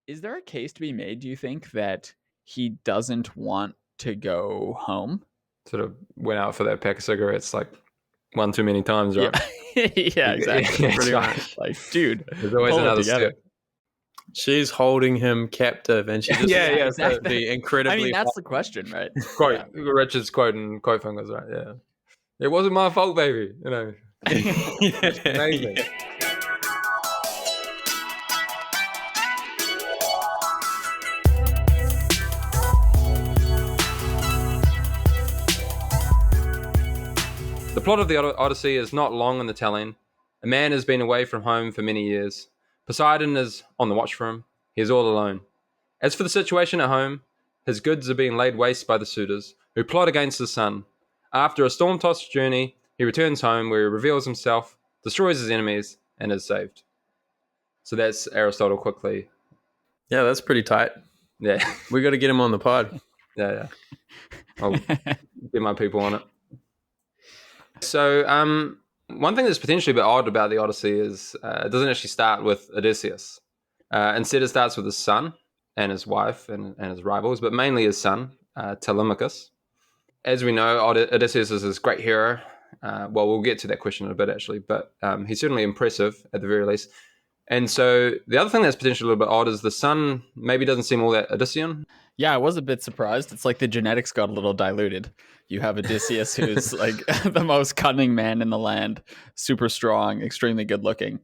Is there a case to be made, do you think, that he doesn't want to go home? Sort of went out for that pack of cigarettes like one too many times, right? Yeah, exactly. Yeah, Pretty right. much. Like, dude, There's always pull it another together. step. She's holding him captive, and she just Yeah, exactly. the incredibly. I mean, that's the question, right? Quote Richard's quoting quote fingers, right? Yeah, it wasn't my fault, baby. You know, amazing. The plot of the Odyssey is not long in the telling. A man has been away from home for many years. Poseidon is on the watch for him. He is all alone. As for the situation at home, his goods are being laid waste by the suitors, who plot against his son. After a storm-tossed journey, he returns home, where he reveals himself, destroys his enemies, and is saved. So that's Aristotle quickly. Yeah, that's pretty tight. Yeah, We got to get him on the pod. yeah. I'll get my people on it. So, one thing that's potentially a bit odd about the Odyssey is it doesn't actually start with Odysseus. Instead, it starts with his son and his wife and his rivals, but mainly his son, Telemachus. As we know, Odysseus is this great hero. Well, we'll get to that question in a bit, actually, but he's certainly impressive at the very least. And so the other thing that's potentially a little bit odd is the son maybe doesn't seem all that Odyssean. Yeah, I was a bit surprised. It's like the genetics got a little diluted. You have Odysseus, who's like the most cunning man in the land, super strong, extremely good looking.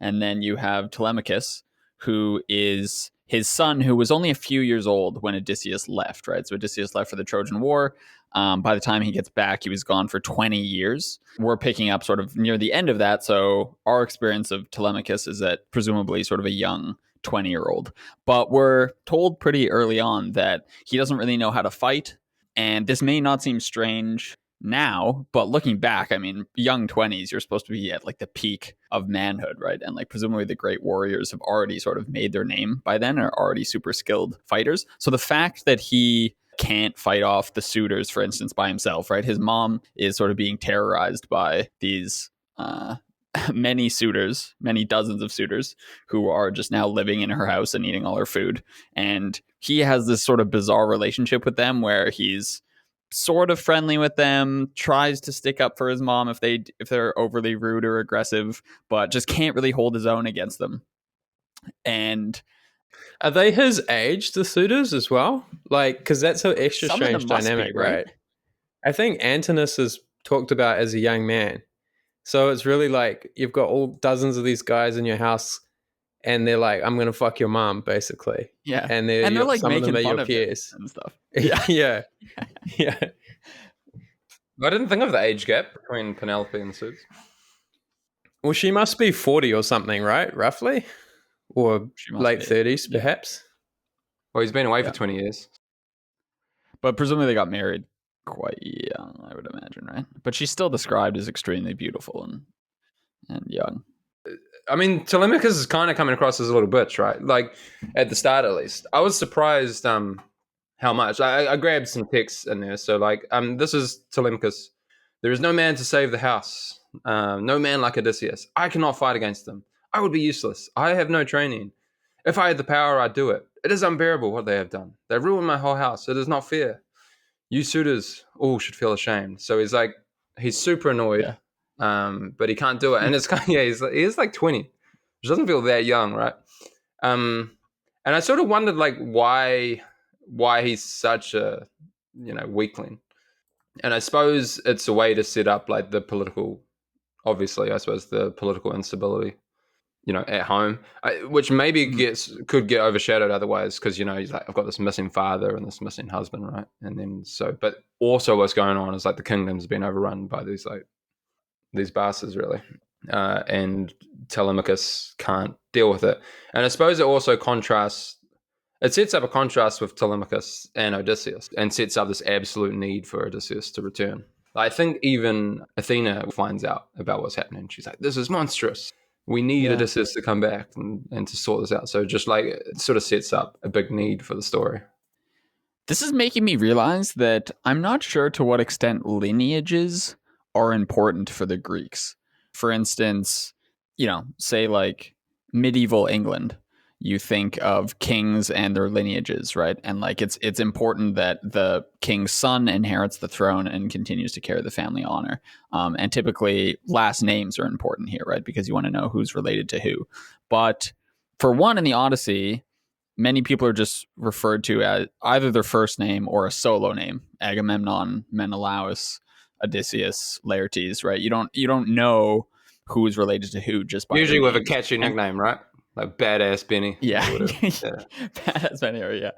And then you have Telemachus, who is his son, who was only a few years old when Odysseus left, right? So Odysseus left for the Trojan War. By the time he gets back, he was gone for 20 years. We're picking up sort of near the end of that. So our experience of Telemachus is that presumably sort of a young 20-year-old. But we're told pretty early on that he doesn't really know how to fight. And this may not seem strange now, but looking back, I mean, young 20s, you're supposed to be at like the peak of manhood, right? And like presumably the great warriors have already sort of made their name by then, are already super skilled fighters. So the fact that he can't fight off the suitors, for instance, by himself, right? His mom is sort of being terrorized by these many suitors, many dozens of suitors who are just now living in her house and eating all her food. And he has this sort of bizarre relationship with them where he's sort of friendly with them, tries to stick up for his mom if they're overly rude or aggressive, but just can't really hold his own against them. And are they his age, the suitors, as well? Like, because that's an extra Some of strange them must be, dynamic, right? right? I think Antinous is talked about as a young man. So it's really like you've got all dozens of these guys in your house, and they're like, "I'm gonna fuck your mom," basically. yeah, And they're like some of making them are fun your of him peers. and stuff. Yeah. I didn't think of the age gap between Penelope and the suits. Well, she must be 40 or something, right? Roughly, or She must late be. 30s, perhaps. Well, he's been away for 20 years. But presumably they got married quite young, I would imagine, right? But she's still described as extremely beautiful and young. I mean, Telemachus is kind of coming across as a little bitch, right? Like, at the start, at least. I was surprised how much. I grabbed some texts in there. So, like, this is Telemachus. There is no man to save the house. No man like Odysseus. I cannot fight against them. I would be useless. I have no training. If I had the power, I'd do it. It is unbearable what they have done. They've ruined my whole house. It is not fair. You suitors all should feel ashamed. So he's super annoyed, but he can't do it. And it's kind of, he is like 20, which doesn't feel that young, right? And I sort of wondered like why he's such a, weakling. And I suppose it's a way to set up like the political instability, at home, which maybe could get overshadowed otherwise because, he's like, I've got this missing father and this missing husband, right? And then but also what's going on is like the kingdom's been overrun by these bastards, really. And Telemachus can't deal with it. And I suppose it sets up a contrast with Telemachus and Odysseus and sets up this absolute need for Odysseus to return. I think even Athena finds out about what's happening. She's like, this is monstrous. We need Odysseus to come back and to sort this out. So just like it sort of sets up a big need for the story. This is making me realize that I'm not sure to what extent lineages are important for the Greeks. For instance, say like medieval England, you think of kings and their lineages, right? And like it's important that the king's son inherits the throne and continues to carry the family honor. And typically last names are important here, right? Because you want to know who's related to who. But for one, in the Odyssey, many people are just referred to as either their first name or a solo name: Agamemnon, Menelaus, Odysseus, Laertes, right? You don't know who is related to who just by Usually their with a names. catchy nickname, right? Like Badass Benny. Yeah. Or whatever. Yeah. Badass Benny,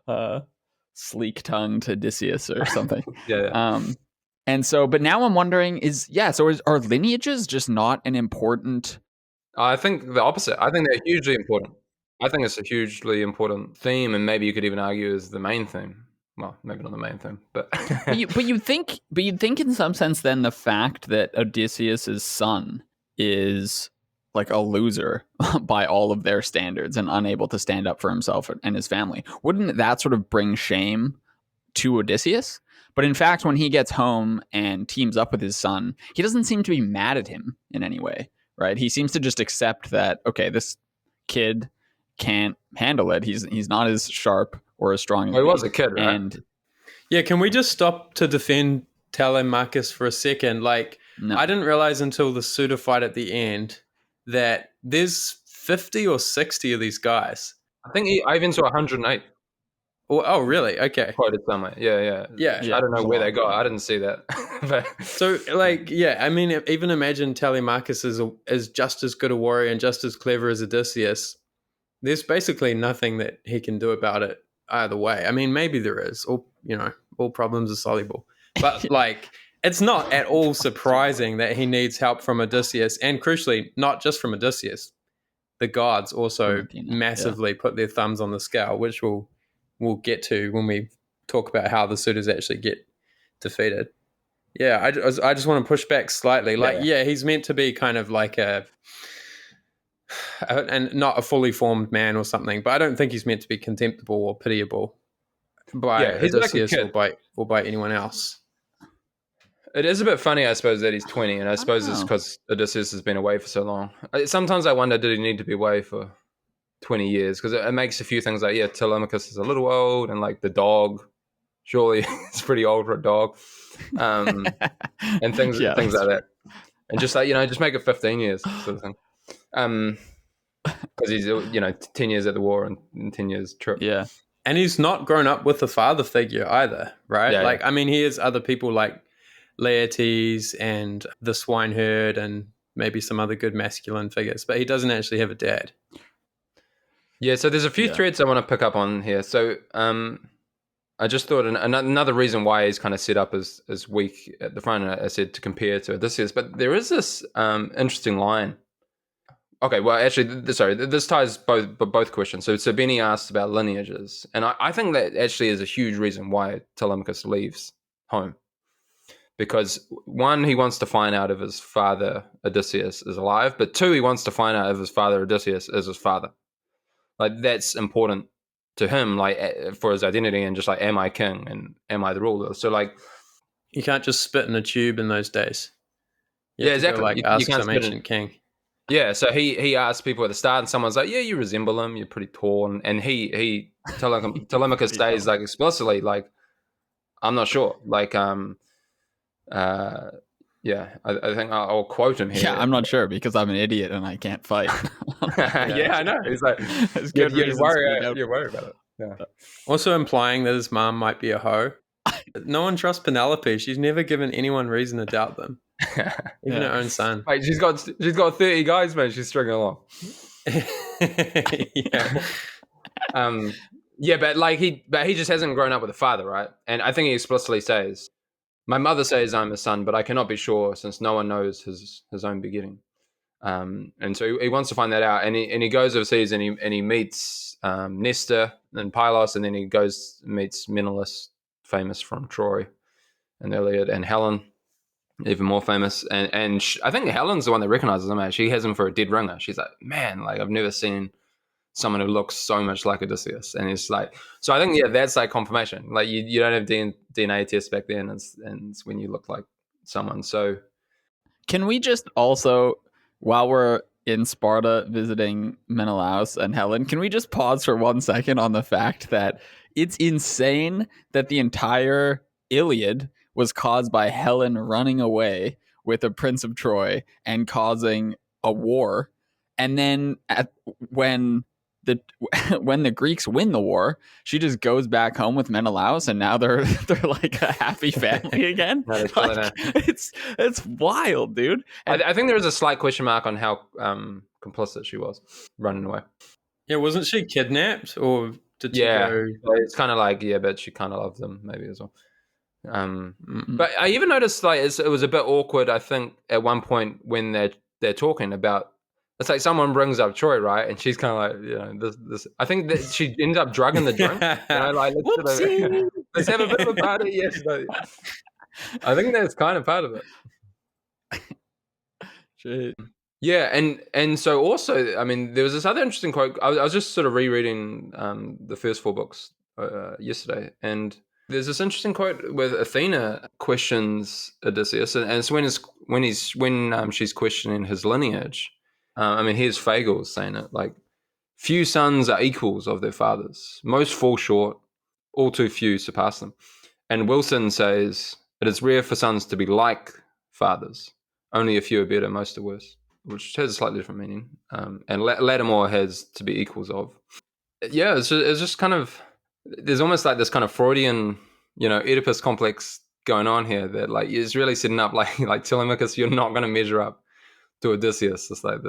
or sleek tongued Odysseus or something. Yeah. And so, but now I'm wondering, are lineages just not an important? I think the opposite. I think they're hugely important. I think it's a hugely important theme, and maybe you could even argue is the main theme. Well, maybe not the main theme, but you'd think in some sense then the fact that Odysseus's son is like a loser by all of their standards and unable to stand up for himself and his family, wouldn't that sort of bring shame to Odysseus? But in fact, when he gets home and teams up with his son, he doesn't seem to be mad at him in any way, right? He seems to just accept that, okay, this kid can't handle it. He's not as sharp or as strong as well, he me. was a kid, right? And Yeah, can we just stop to defend Telemachus for a second? Like, no. I didn't realize until the Suitor fight at the end that there's 50 or 60 of these guys. I think I've into 108. Oh, really? Okay. Quoted somewhere. Yeah. Yeah. I don't know it's a where lot. they got. I didn't see that. But So, like, yeah, I mean, even imagine Telemachus is just as good a warrior and just as clever as Odysseus. There's basically nothing that he can do about it either way. I mean, maybe there is. All problems are soluble. But, like, it's not at all surprising that he needs help from Odysseus, and crucially, not just from Odysseus. The gods also From Athena, massively put their thumbs on the scale, which we'll get to when we talk about how the suitors actually get defeated. Yeah, I just want to push back slightly. Like, yeah, he's meant to be kind of like and not a fully formed man or something, but I don't think he's meant to be contemptible or pitiable by he's like a Odysseus kid. or by anyone else. It is a bit funny, I suppose, that he's 20, and I suppose it's because Odysseus has been away for so long. Sometimes I wonder, did he need to be away for 20 years? Because it makes a few things like, Telemachus is a little old, and like the dog, surely it's pretty old for a dog, and things like that. And just like, just make it 15 years sort of thing. Because he's 10 years at the war and 10 years trip. Yeah. And he's not grown up with a father figure either, right? Yeah, I mean, he has other people like Laertes and the swineherd and maybe some other good masculine figures, but he doesn't actually have a dad. Yeah, so there's a few threads I want to pick up on here. So I just thought another reason why he's kind of set up as weak at the front, I said to compare to Odysseus, but there is this interesting line. Okay, well, actually, this ties both questions. So Benny asked about lineages, and I think that actually is a huge reason why Telemachus leaves home. Because one, he wants to find out if his father Odysseus is alive, but two, he wants to find out if his father Odysseus is his father. Like, that's important to him, like, for his identity, and just like, am I king and am I the ruler? So like, you can't just spit in a tube in those days. Yeah, exactly. Like, ask some ancient king. Yeah, so he asked people at the start, and someone's like, "Yeah, you resemble him. You're pretty tall." And Telemachus says like explicitly, like, "I'm not sure." Like, I think I'll quote him here. Yeah, I'm not sure because I'm an idiot and I can't fight. Yeah, I know. He's like, you're worried about it. Yeah. Also implying that his mom might be a hoe. No one trusts Penelope. She's never given anyone reason to doubt them. Even her own son. Wait, she's got 30 guys, man. She's stringing along. Yeah. But he just hasn't grown up with a father, right? And I think he explicitly says, "My mother says I'm a son, but I cannot be sure since no one knows his own beginning." And so he wants to find that out, and he goes overseas and he meets Nestor and Pylos, and then he goes and meets Menelaus, famous from Troy, and Iliad, and Helen, even more famous. And I think Helen's the one that recognizes him. She has him for a dead ringer. She's like, "Man, like, I've never seen someone who looks so much like Odysseus." And it's like, so I think, that's like confirmation. Like, you don't have DNA tests back then, and it's when you look like someone. So can we just also, while we're in Sparta visiting Menelaus and Helen. Can we just pause for 1 second on the fact that it's insane that the entire Iliad was caused by Helen running away with a prince of Troy and causing a war, and then when the when the Greeks win the war, she just goes back home with Menelaus, and now they're like a happy family again. No, Like, it's wild, dude. And I think there is a slight question mark on how complicit she was running away. Yeah, wasn't she kidnapped, or did she go? It's kind of like, but she kind of loved them maybe as well. But I even noticed like it was a bit awkward. I think at one point when they're talking about, it's like someone brings up Troy, right? And she's kind of like, this. I think that she ends up drugging the drink. Like let's have a bit of a party. Yes, I think that's kind of part of it. shit. Yeah, and so also, I mean, there was this other interesting quote. I was just sort of rereading the first 4 books yesterday, and there's this interesting quote where Athena questions Odysseus, and it's when she's questioning his lineage. I mean, here's Fagel saying it, like, few sons are equals of their fathers. Most fall short, all too few surpass them. And Wilson says, it is rare for sons to be like fathers. Only a few are better, most are worse, which has a slightly different meaning. And Lattimore has to be equals of. Yeah, it's just kind of, there's almost like this kind of Freudian, Oedipus complex going on here that like is really setting up like Telemachus, you're not going to measure up to Odysseus. It's like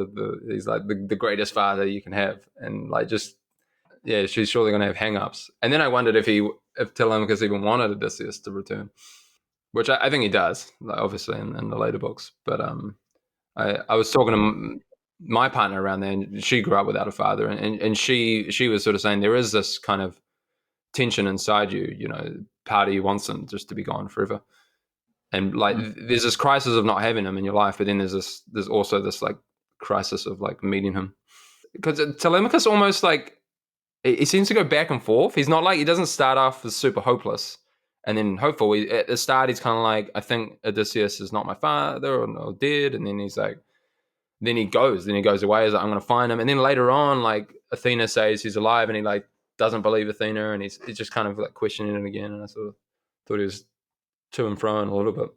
he's like the greatest father you can have, and like she's surely going to have hang-ups. And then I wondered if Telemachus even wanted Odysseus to return, which I think he does, like, obviously in the later books. But I was talking to my partner around there, and she grew up without a father, and she was sort of saying there is this kind of tension inside you, part of you wants him just to be gone forever. And like there's this crisis of not having him in your life, but then there's also this like crisis of like meeting him. Because Telemachus almost like he seems to go back and forth. He's not like, he doesn't start off as super hopeless and then hopeful. At the start he's kind of like, I think Odysseus is not my father or dead, and then he's like, then he goes away, he's like, I'm gonna find him. And then later on, like Athena says he's alive, and he like doesn't believe Athena, and he's just kind of like questioning it again. And I sort of thought he was to and fro in a little bit.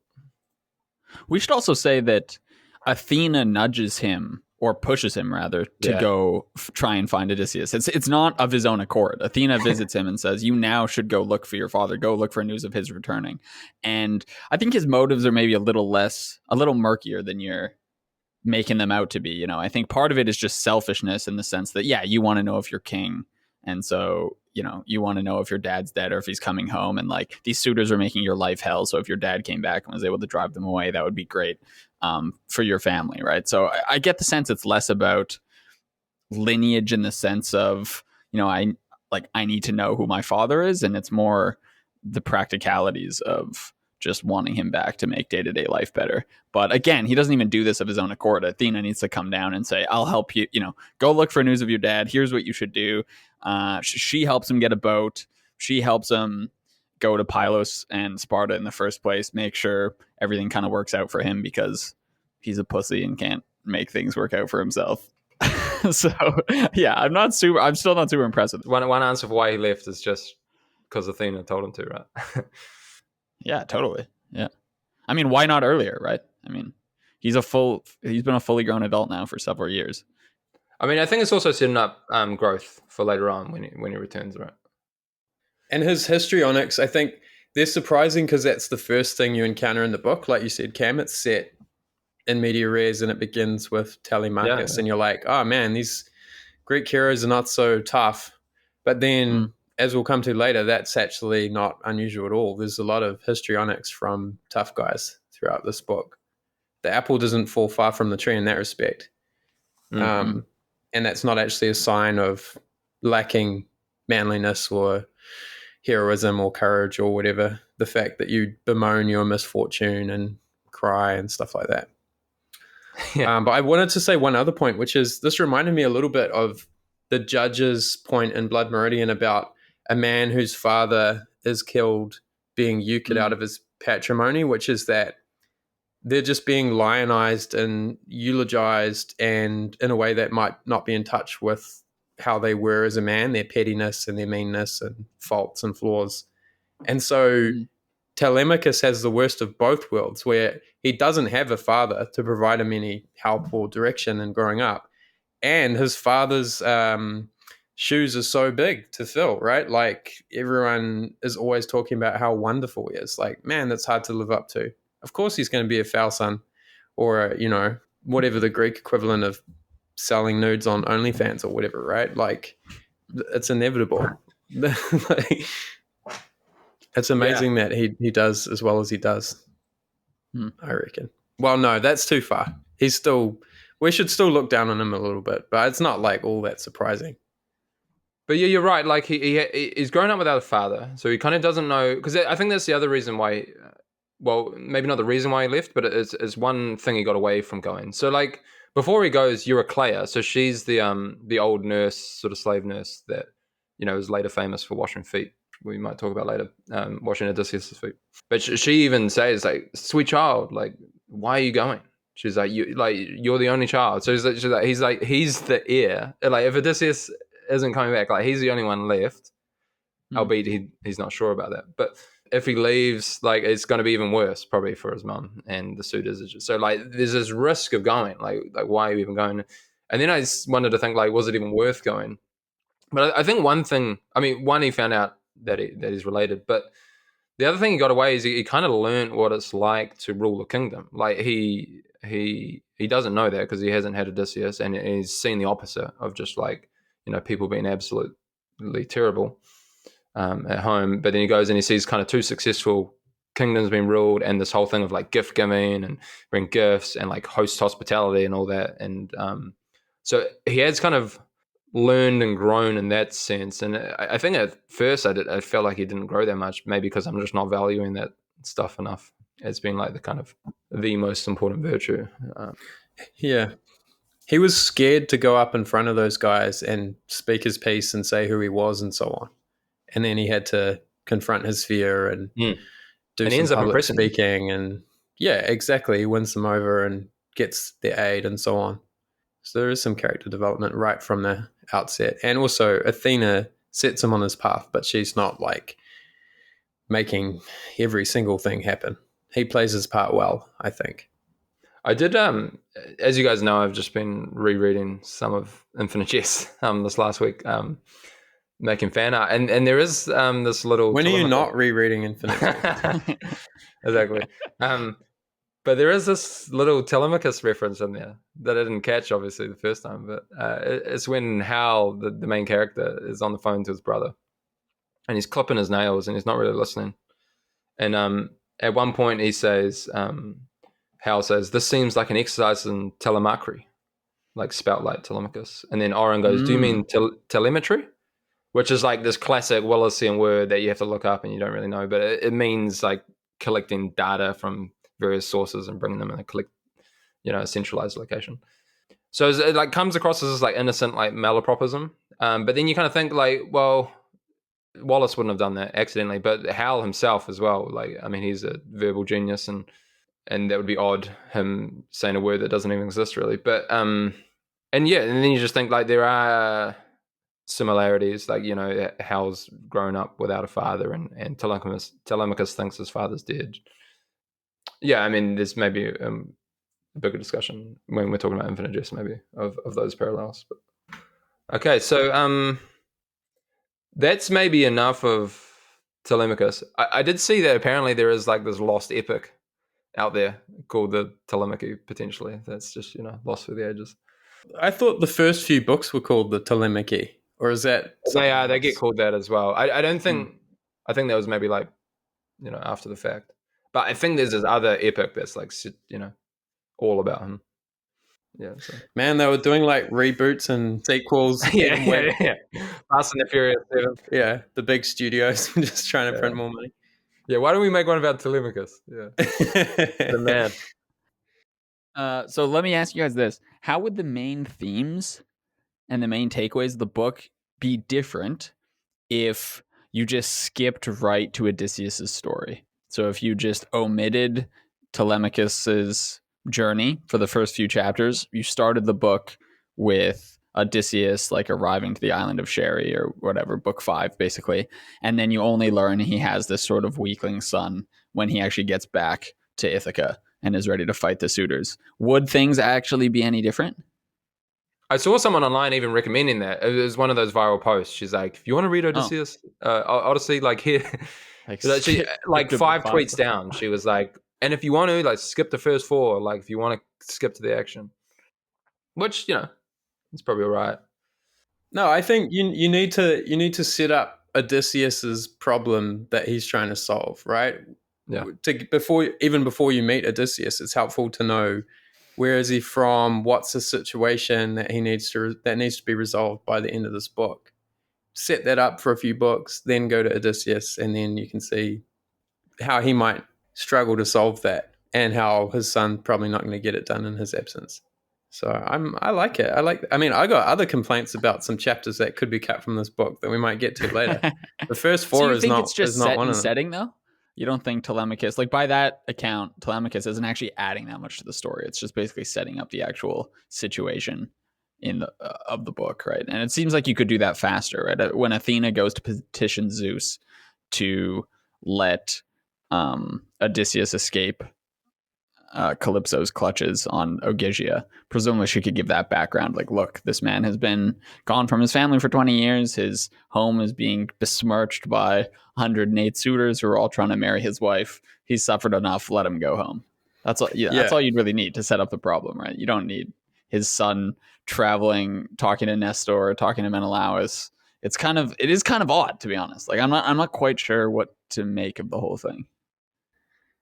We should also say that Athena nudges him, or pushes him rather, to go try and find Odysseus. It's not of his own accord. Athena visits him and says, you now should go look for your father, go look for news of his returning. And I think his motives are maybe a little murkier than you're making them out to be. I think part of it is just selfishness in the sense that, you want to know if you're king. And so, you want to know if your dad's dead or if he's coming home. And like, these suitors are making your life hell. So if your dad came back and was able to drive them away, that would be great for your family, right? So I get the sense it's less about lineage in the sense of, I need to know who my father is. And it's more the practicalities of just wanting him back to make day-to-day life better. But again, he doesn't even do this of his own accord. Athena needs to come down and say, I'll help you, go look for news of your dad. Here's what you should do. She helps him get a boat. She helps him go to Pylos and Sparta in the first place, make sure everything kind of works out for him because he's a pussy and can't make things work out for himself. So yeah, I'm still not super impressed with it. One answer for why he left is just because Athena told him to, right? Yeah, totally. Yeah. I mean, why not earlier, right? I mean, he's been a fully grown adult now for several years. I mean, I think it's also setting up growth for later on when he returns, right? And his histrionics, I think they're surprising because that's the first thing you encounter in the book. Like you said, Cam, it's set in media res and it begins with Telemachus, and you're like, oh man, these Greek heroes are not so tough. But then, as we'll come to later, that's actually not unusual at all. There's a lot of histrionics from tough guys throughout this book. The apple doesn't fall far from the tree in that respect. And that's not actually a sign of lacking manliness or heroism or courage or whatever. The fact that you bemoan your misfortune and cry and stuff like that. Yeah. But I wanted to say one other point, which is this reminded me a little bit of the judge's point in Blood Meridian about a man whose father is killed being euchred out of his patrimony, which is that they're just being lionized and eulogized, and in a way that might not be in touch with how they were as a man, their pettiness and their meanness and faults and flaws. And so Telemachus has the worst of both worlds, where he doesn't have a father to provide him any help or direction in growing up. And his father's shoes are so big to fill, right? Like, everyone is always talking about how wonderful he is. Like, man, that's hard to live up to. Of course he's going to be a failson, or, whatever the Greek equivalent of selling nudes on OnlyFans or whatever, right? Like, it's inevitable. Like, it's amazing that he does as well as he does, I reckon. Well, no, that's too far. We should still look down on him a little bit, but it's not like all that surprising. But yeah, you're right. Like he's grown up without a father, so he kind of doesn't know. Because I think that's the other reason why. Well, maybe not the reason why he left, but it's one thing he got away from going. So like before he goes, Eurycleia. So she's the old nurse, sort of slave nurse that is later famous for washing feet. We might talk about later, washing Odysseus' feet. But she even says, like, sweet child, like, why are you going? She's like, you're the only child. So he's the heir. Like, if Odysseus isn't coming back, like, he's the only one left. Albeit he's not sure about that. But if he leaves, like, it's going to be even worse probably for his mum and the suitors. So like, there's this risk of going. Like why are you even going? And then I just wanted to think, like, was it even worth going? But I think one thing, he found out that he's related, but the other thing he got away is he kind of learned what it's like to rule a kingdom. Like he doesn't know that because he hasn't had Odysseus, and he's seen the opposite of just like people being absolutely terrible at home. But then he goes and he sees kind of two successful kingdoms being ruled, and this whole thing of like gift giving and bring gifts and like host hospitality and all that. And so he has kind of learned and grown in that sense. And I think at first I felt like he didn't grow that much, maybe because I'm just not valuing that stuff enough as being like the kind of the most important virtue. Yeah. He was scared to go up in front of those guys and speak his piece and say who he was and so on. And then he had to confront his fear and do some public speaking. And yeah, exactly. He wins them over and gets their aid and so on. So there is some character development right from the outset. And also Athena sets him on his path, but she's not like making every single thing happen. He plays his part well, I think. I did, as you guys know, I've just been rereading some of Infinite Jest this last week, making fan art. And there is this little... When are you not rereading Infinite Jest? Exactly. But there is this little Telemachus reference in there that I didn't catch, obviously, the first time. But it's when Hal, the main character, is on the phone to his brother. And he's clipping his nails and he's not really listening. And at one point he says, Hal says, this seems like an exercise in telemachry, like spelt like Telemachus. And then Oren goes, do you mean telemetry? Which is like this classic Wallacean word that you have to look up and you don't really know. But it means like collecting data from various sources and bringing them in a centralized location. So it like comes across as this like innocent like malapropism, but then you kind of think like, well, Wallace wouldn't have done that accidentally, but Hal himself as well. Like, he's a verbal genius, and that would be odd, him saying a word that doesn't even exist really. But and then you just think like there are similarities, like Hal's grown up without a father, and Telemachus thinks his father's dead. Yeah, there's maybe a bigger discussion when we're talking about Infinite Jest, maybe of those parallels. But okay, so that's maybe enough of Telemachus. I did see that apparently there is like this lost epic out there called the Telemachy, potentially. That's just lost through the ages. I thought the first few books were called the Telemachy, or is that they get called that as well. I don't think I think that was maybe like after the fact. But I think there's this other epic that's like, all about him. Yeah. So. Man, they were doing like reboots and sequels. yeah. Fast and the Furious 7. Yeah, the big studios just trying to print more money. Yeah, why don't we make one about Telemachus? Yeah. The man. So let me ask you guys this. How would the main themes and the main takeaways of the book be different if you just skipped right to Odysseus' story? So if you just omitted Telemachus's journey for the first few chapters. You started the book with Odysseus like arriving to the island of Sherry or whatever, book 5 basically, and then you only learn he has this sort of weakling son when he actually gets back to Ithaca and is ready to fight the suitors. Would things actually be any different? I saw someone online even recommending that. It was one of those viral posts. She's like, if you want to read Odysseus, Odyssey, like here, she, like 5 tweets down, she was like, and if you want to, like, skip the first 4, like if you want to skip to the action, which, you know, it's probably all right. No, I think you need to set up Odysseus's problem that he's trying to solve, right? Yeah. Before you meet Odysseus, it's helpful to know where is he from, what's the situation that needs to be resolved by the end of this book. Set that up for a few books, then go to Odysseus, and then you can see how he might struggle to solve that, and how his son probably not going to get it done in his absence. So I like it. I mean, I got other complaints about some chapters that could be cut from this book that we might get to later. The first 4 so is not. It's just is not set one in of them. setting though. You don't think Telemachus, like by that account, Telemachus isn't actually adding that much to the story. It's just basically setting up the actual situation in the of the book, right? And it seems like you could do that faster, right? When Athena goes to petition Zeus to let Odysseus escape Calypso's clutches on Ogygia, presumably she could give that background. Like, look, this man has been gone from his family for 20 years. His home is being besmirched by 108 suitors who are all trying to marry his wife. He's suffered enough. Let him go home. That's all. Yeah, that's all you'd really need to set up the problem, right? You don't need his son traveling, talking to Nestor, talking to Menelaus. It is kind of odd, to be honest. Like, I'm not quite sure what to make of the whole thing.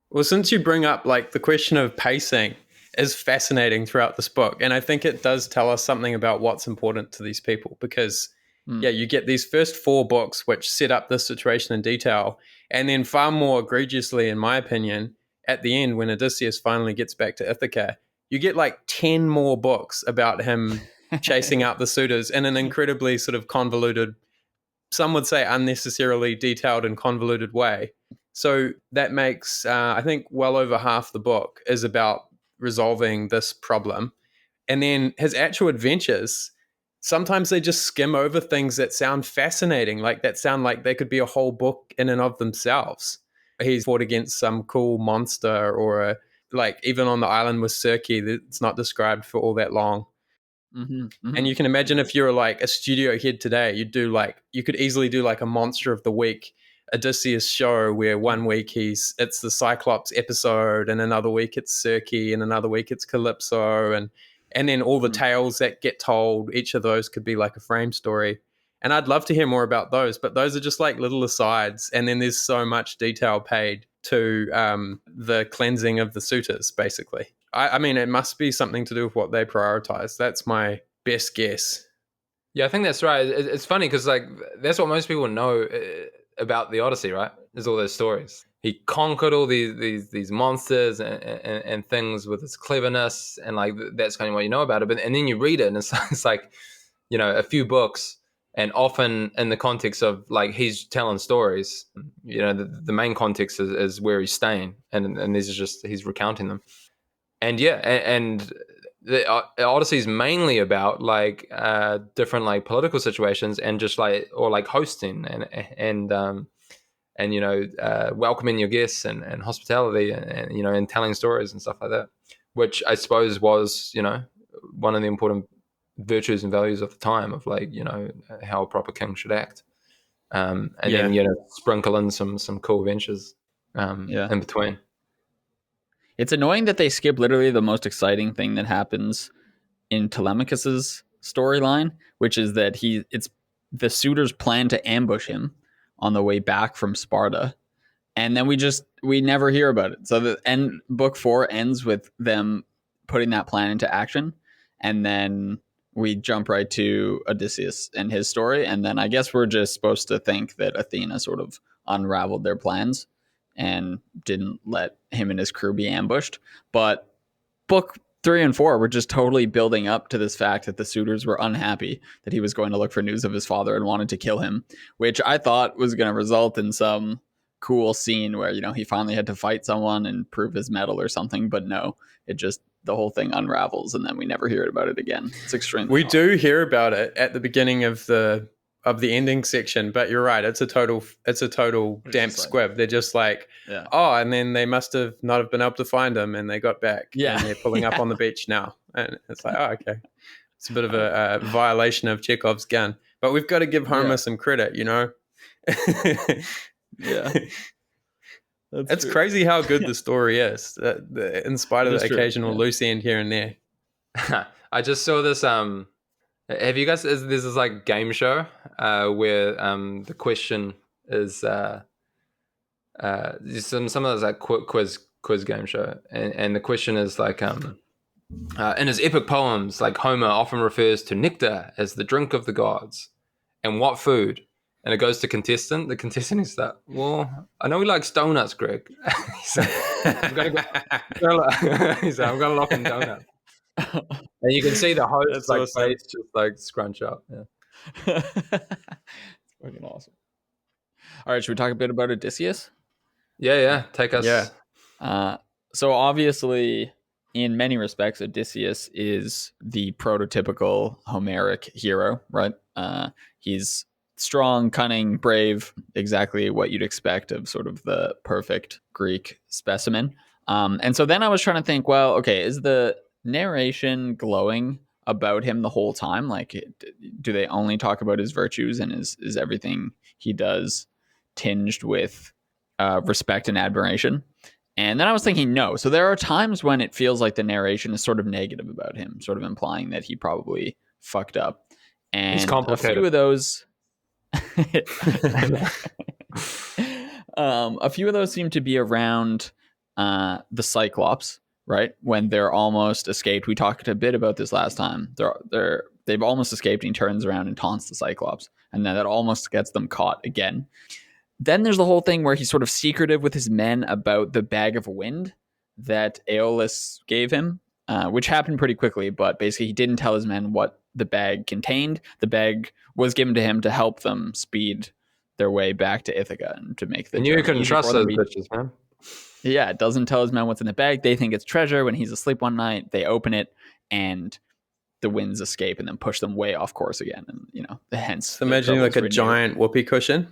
Well, since you bring up, like, the question of pacing is fascinating throughout this book, and I think it does tell us something about what's important to these people, because you get these first 4 books which set up this situation in detail, and then far more egregiously, in my opinion, at the end when Odysseus finally gets back to Ithaca, you get like 10 more books about him chasing out the suitors in an incredibly sort of convoluted, some would say unnecessarily detailed and convoluted way. So that makes, I think, well over half the book is about resolving this problem. And then his actual adventures, sometimes they just skim over things that sound fascinating, that sound like they could be a whole book in and of themselves. He's fought against some cool monster, or even on the island with Circe, it's not described for all that long. Mm-hmm, mm-hmm. And you can imagine if you're like a studio head today, you could easily do like a Monster of the Week Odysseus show where one week it's the Cyclops episode, and another week it's Circe, and another week it's Calypso, and then all the tales that get told, each of those could be like a frame story. And I'd love to hear more about those, but those are just like little asides, and then there's so much detail paid to the cleansing of the suitors, basically. I mean, it must be something to do with what they prioritize. That's my best guess. Yeah, I think that's right. It's funny because that's what most people know about the Odyssey, right? There's all those stories. He conquered all these monsters and things with his cleverness, and that's kind of what you know about it. And then you read it, and it's like, you know, a few books, and often in the context of he's telling stories. You know, the main context is where he's staying, and these are just he's recounting them. And and the Odyssey is mainly about different political situations, and just hosting and you know, welcoming your guests and hospitality, and you know, and telling stories and stuff like that, which I suppose was, you know, one of the important virtues and values of the time of you know, how a proper king should act. And then, you know, sprinkle in some cool adventures in between. It's annoying that they skip literally the most exciting thing that happens in Telemachus's storyline, which is that it's the suitors plan to ambush him on the way back from Sparta, and then we never hear about it. So book 4 ends with them putting that plan into action, and then we jump right to Odysseus and his story, and then I guess we're just supposed to think that Athena sort of unraveled their plans and didn't let him and his crew be ambushed. But book 3 and 4 were just totally building up to this fact that the suitors were unhappy that he was going to look for news of his father and wanted to kill him, which I thought was going to result in some cool scene where, he finally had to fight someone and prove his mettle or something, but no, it just, the whole thing unravels and then we never hear about it again. It's extremely We odd. do hear about it at the beginning of the ending section, but you're right, it's a total damp squib. They're just like, oh, and then they must have not have been able to find him and they got back, and they're pulling up on the beach now, and it's like, oh, okay, it's a bit of a violation of Chekhov's gun, but we've got to give Homer some credit, Yeah. It's crazy how good the story is, in spite of the occasional loose end here and there. I just saw this. Have you guys? This is like game show where the question is some of those like quiz game show, and the question is like in his epic poems, like Homer often refers to nectar as the drink of the gods, and what food? And it goes to contestant. The contestant is like, well, I know he likes donuts, Greg. He's like, I'm gonna lock in donuts. And you can see the host like awesome. Face just like scrunch up. Yeah. It's fucking awesome. All right, should we talk a bit about Odysseus? Yeah. Take us. Yeah. So obviously, in many respects, Odysseus is the prototypical Homeric hero, right? He's strong, cunning, brave, exactly what you'd expect of sort of the perfect Greek specimen. And so then I was trying to think, well, okay, is the narration glowing about him the whole time? Like, do they only talk about his virtues, and is everything he does tinged with respect and admiration? And then I was thinking, no. So there are times when it feels like the narration is sort of negative about him, sort of implying that he probably fucked up. And he's complicated. A few of those a few of those seem to be around the Cyclops, right? When they're almost escaped. We talked a bit about this last time. They've almost escaped, and he turns around and taunts the Cyclops, and then that almost gets them caught again. Then there's the whole thing where he's sort of secretive with his men about the bag of wind that Aeolus gave him, which happened pretty quickly, but basically he didn't tell his men what the bag contained. The bag was given to him to help them speed their way back to Ithaca and to make the. And you can trust those bitches, man. Yeah, it doesn't tell his men what's in the bag. They think it's treasure. When he's asleep one night, they open it and the winds escape and then push them way off course again. And hence. Imagine like a giant whoopee cushion.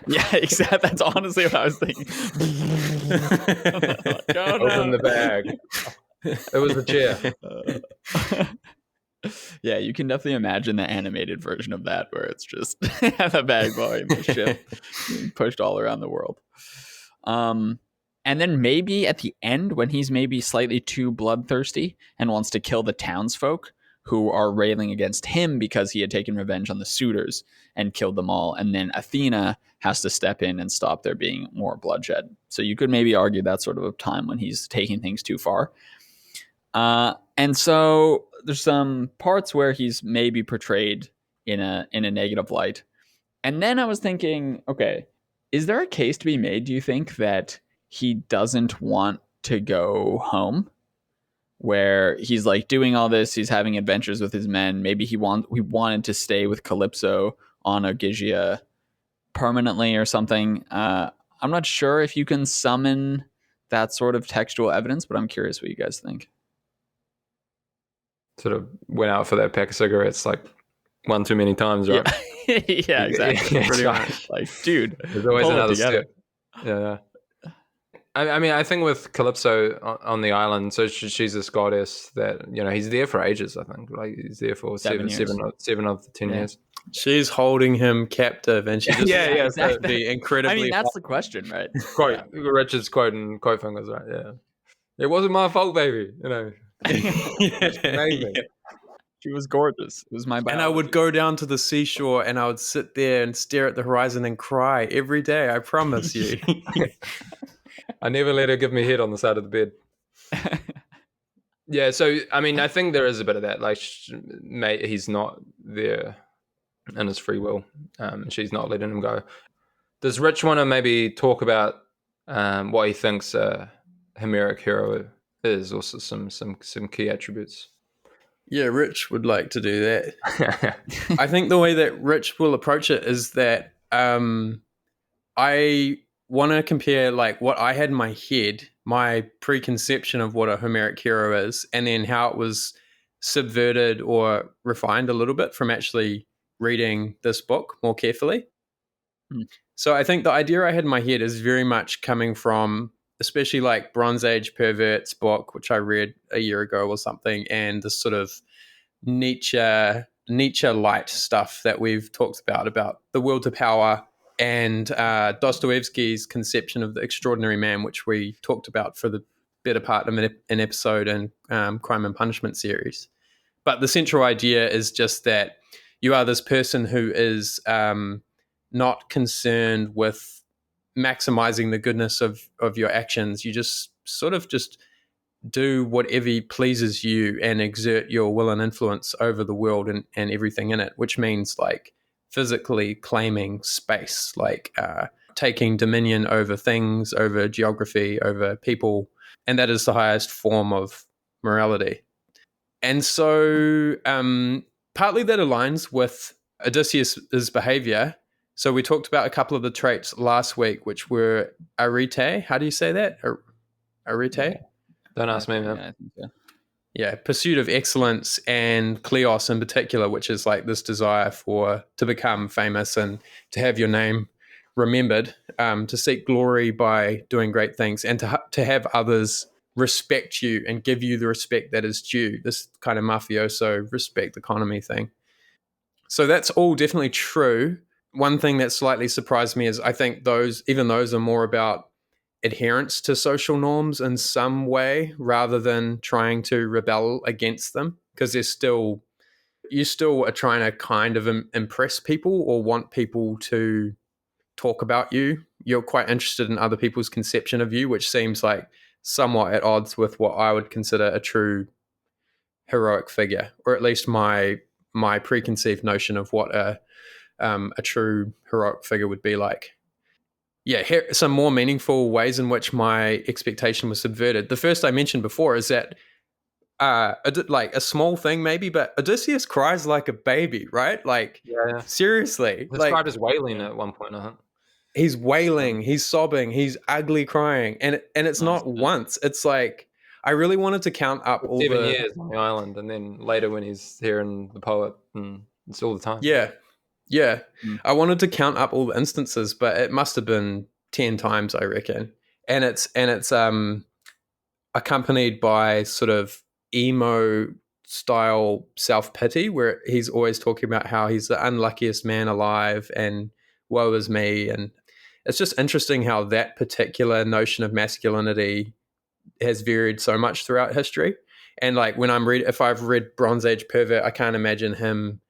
Yeah, exactly. That's honestly what I was thinking. Open the bag. It was a chair. Yeah, you can definitely imagine the animated version of that where it's just the bag volume of ship pushed all around the world. And then maybe at the end when he's maybe slightly too bloodthirsty and wants to kill the townsfolk who are railing against him because he had taken revenge on the suitors and killed them all. And then Athena has to step in and stop there being more bloodshed. So you could maybe argue that's sort of a time when he's taking things too far. And so there's some parts where he's maybe portrayed in a negative light. And then I was thinking, okay, is there a case to be made, do you think, that he doesn't want to go home? Where he's like doing all this, he's having adventures with his men. Maybe he wanted to stay with Calypso on Ogygia permanently or something. I'm not sure if you can summon that sort of textual evidence, but I'm curious what you guys think. Sort of went out for that pack of cigarettes like one too many times, right? Yeah, exactly. Pretty much. Like, dude, there's always another step. Yeah. I mean, I think with Calypso on the island, so she's this goddess that, he's there for ages, I think. Like, he's there for seven of the 10 years. She's holding him captive, and she just exactly. Be incredibly. I mean, that's the question, right? Richard's quoting quote fingers, right? Yeah. It wasn't my fault, baby. Amazing. She was gorgeous. It was my biology. And I would go down to the seashore and I would sit there and stare at the horizon and cry every day. I promise you. I never let her give me head on the side of the bed. Yeah, so I mean, I think there is a bit of that. Like, he's not there in his free will. She's not letting him go. Does Rich want to maybe talk about what he thinks a Homeric hero is? Also, some key attributes. Yeah, Rich would like to do that. I think the way that Rich will approach it is that I want to compare like what I had in my head, my preconception of what a Homeric hero is, and then how it was subverted or refined a little bit from actually reading this book more carefully. So I think the idea I had in my head is very much coming from, especially like Bronze Age Perverts book, which I read a year ago or something, and this sort of Nietzsche light stuff that we've talked about the will to power, and Dostoevsky's conception of the extraordinary man, which we talked about for the better part of an episode in Crime and Punishment series. But the central idea is just that you are this person who is not concerned with maximizing the goodness of your actions. You just sort of just do whatever pleases you and exert your will and influence over the world and everything in it, which means like physically claiming space, like taking dominion over things, over geography, over people. And that is the highest form of morality. And so partly that aligns with Odysseus' behavior. So we talked about a couple of the traits last week, which were arete. How do you say that? Arete? Yeah. Don't ask me, man. Yeah, I think so. Yeah, pursuit of excellence, and kleos in particular, which is like this desire to become famous and to have your name remembered, to seek glory by doing great things, and to have others respect you and give you the respect that is due. This kind of mafioso respect economy thing. So that's all definitely true. One thing that slightly surprised me is I think those are more about adherence to social norms in some way rather than trying to rebel against them, because you still are trying to kind of impress people or want people to talk about you. You're quite interested in other people's conception of you, which seems like somewhat at odds with what I would consider a true heroic figure, or at least my preconceived notion of what a true heroic figure would be like. Yeah, here are some more meaningful ways in which my expectation was subverted. The first I mentioned before is that, like a small thing maybe, but Odysseus cries like a baby, right? Like, Yeah. seriously. Described Like, as wailing at one point, I think. he's wailing, he's sobbing, he's ugly crying. And it's not once. It's like, I really wanted to count up all 7 years on the island, and then later when he's hearing the poet, and it's all the time. Yeah. I wanted to count up all the instances, but it must have been 10 times, I reckon. And it's accompanied by sort of emo style self-pity, where he's always talking about how he's the unluckiest man alive and woe is me. And it's just interesting how that particular notion of masculinity has varied so much throughout history. And like when if I've read Bronze Age Pervert, I can't imagine him,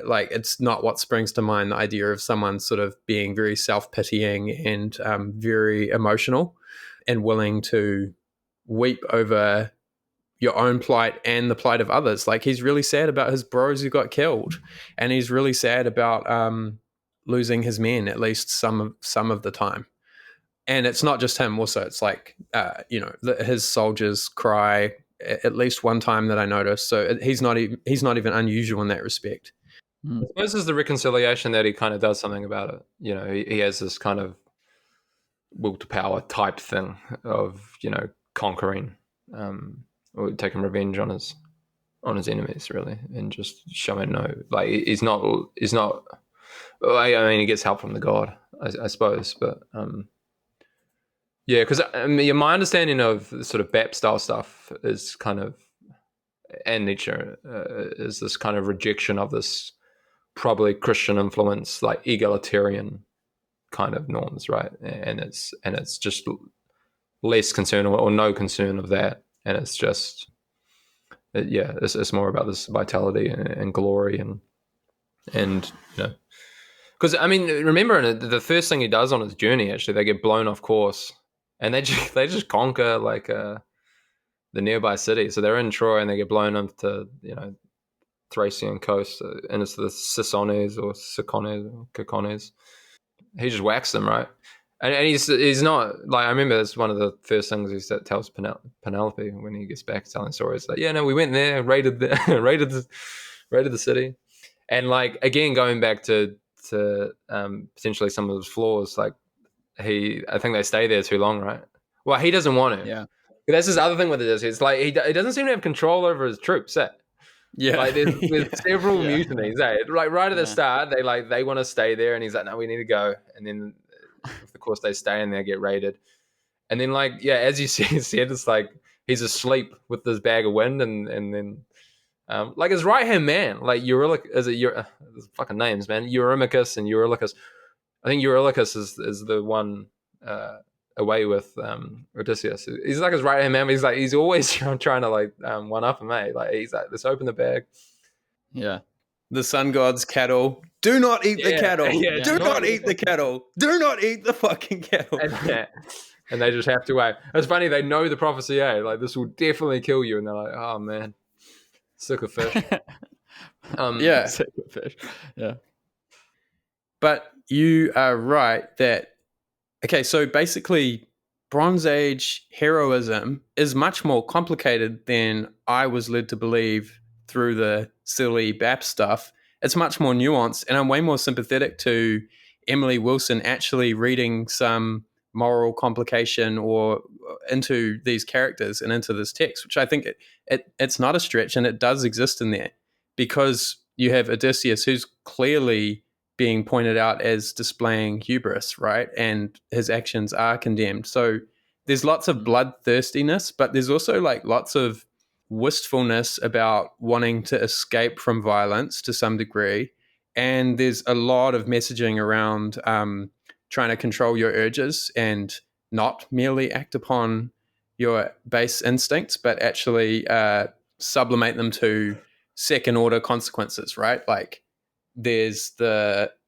like, it's not what springs to mind, the idea of someone sort of being very self-pitying and very emotional and willing to weep over your own plight and the plight of others. Like, he's really sad about his bros who got killed, and he's really sad about losing his men, at least some of the time. And it's not just him. Also, it's like his soldiers cry at least one time that I noticed. So he's not even unusual in that respect. I suppose this is the reconciliation that he kind of does something about it. You know, he has this kind of will to power type thing of, conquering or taking revenge on his enemies, really, and just showing like he's not. I mean, he gets help from the god, I suppose, but yeah, because my understanding of sort of BAP style stuff is kind of, and Nietzsche is this kind of rejection of this probably Christian influence, like egalitarian kind of norms, right? And it's just less concern or no concern of that, and it's just it's more about this vitality and glory and because I mean, remember the first thing he does on his journey, actually, they get blown off course and they just conquer like the nearby city. So they're in Troy and they get blown up to Thracian coast, and it's the Cicones or Cicones. He just whacks them, right? And he's not, like, I remember that's one of the first things he tells Penelope when he gets back telling stories, like, yeah, no, we went there, raided the city, and like again going back to potentially some of his flaws, like I think they stay there too long, right? Well, he doesn't want to. Yeah. That's his other thing with it. It's like he doesn't seem to have control over his troops. Yeah. Like there's several Yeah. mutinies. Like right at the Yeah. start, they want to stay there, and he's like, no, we need to go. And then of course they stay and they get raided. And then like as you said, it's like he's asleep with this bag of wind, and then like his right hand man, like there's fucking names, man. Eurymachus and Eurylochus. I think Eurylochus is the one away with Odysseus. He's like his right hand man, but he's always trying to like one up him, mate. Like he's like, let's open the bag. Yeah. The sun god's cattle. Do not eat the cattle. Yeah, Do not eat the cattle. Do not eat the fucking cattle. And they just have to wait. It's funny, they know the prophecy, like this will definitely kill you, and they're like, oh man, sick of fish. Yeah. Sick of fish. Yeah. But you are right that, okay, so basically Bronze Age heroism is much more complicated than I was led to believe through the silly BAP stuff. It's much more nuanced, and I'm way more sympathetic to Emily Wilson actually reading some moral complication or into these characters and into this text, which I think it's not a stretch, and it does exist in there, because you have Odysseus, who's clearly being pointed out as displaying hubris, right? And his actions are condemned. So there's lots of bloodthirstiness, but there's also like lots of wistfulness about wanting to escape from violence to some degree. And there's a lot of messaging around trying to control your urges and not merely act upon your base instincts, but actually sublimate them to second order consequences, right? Like there's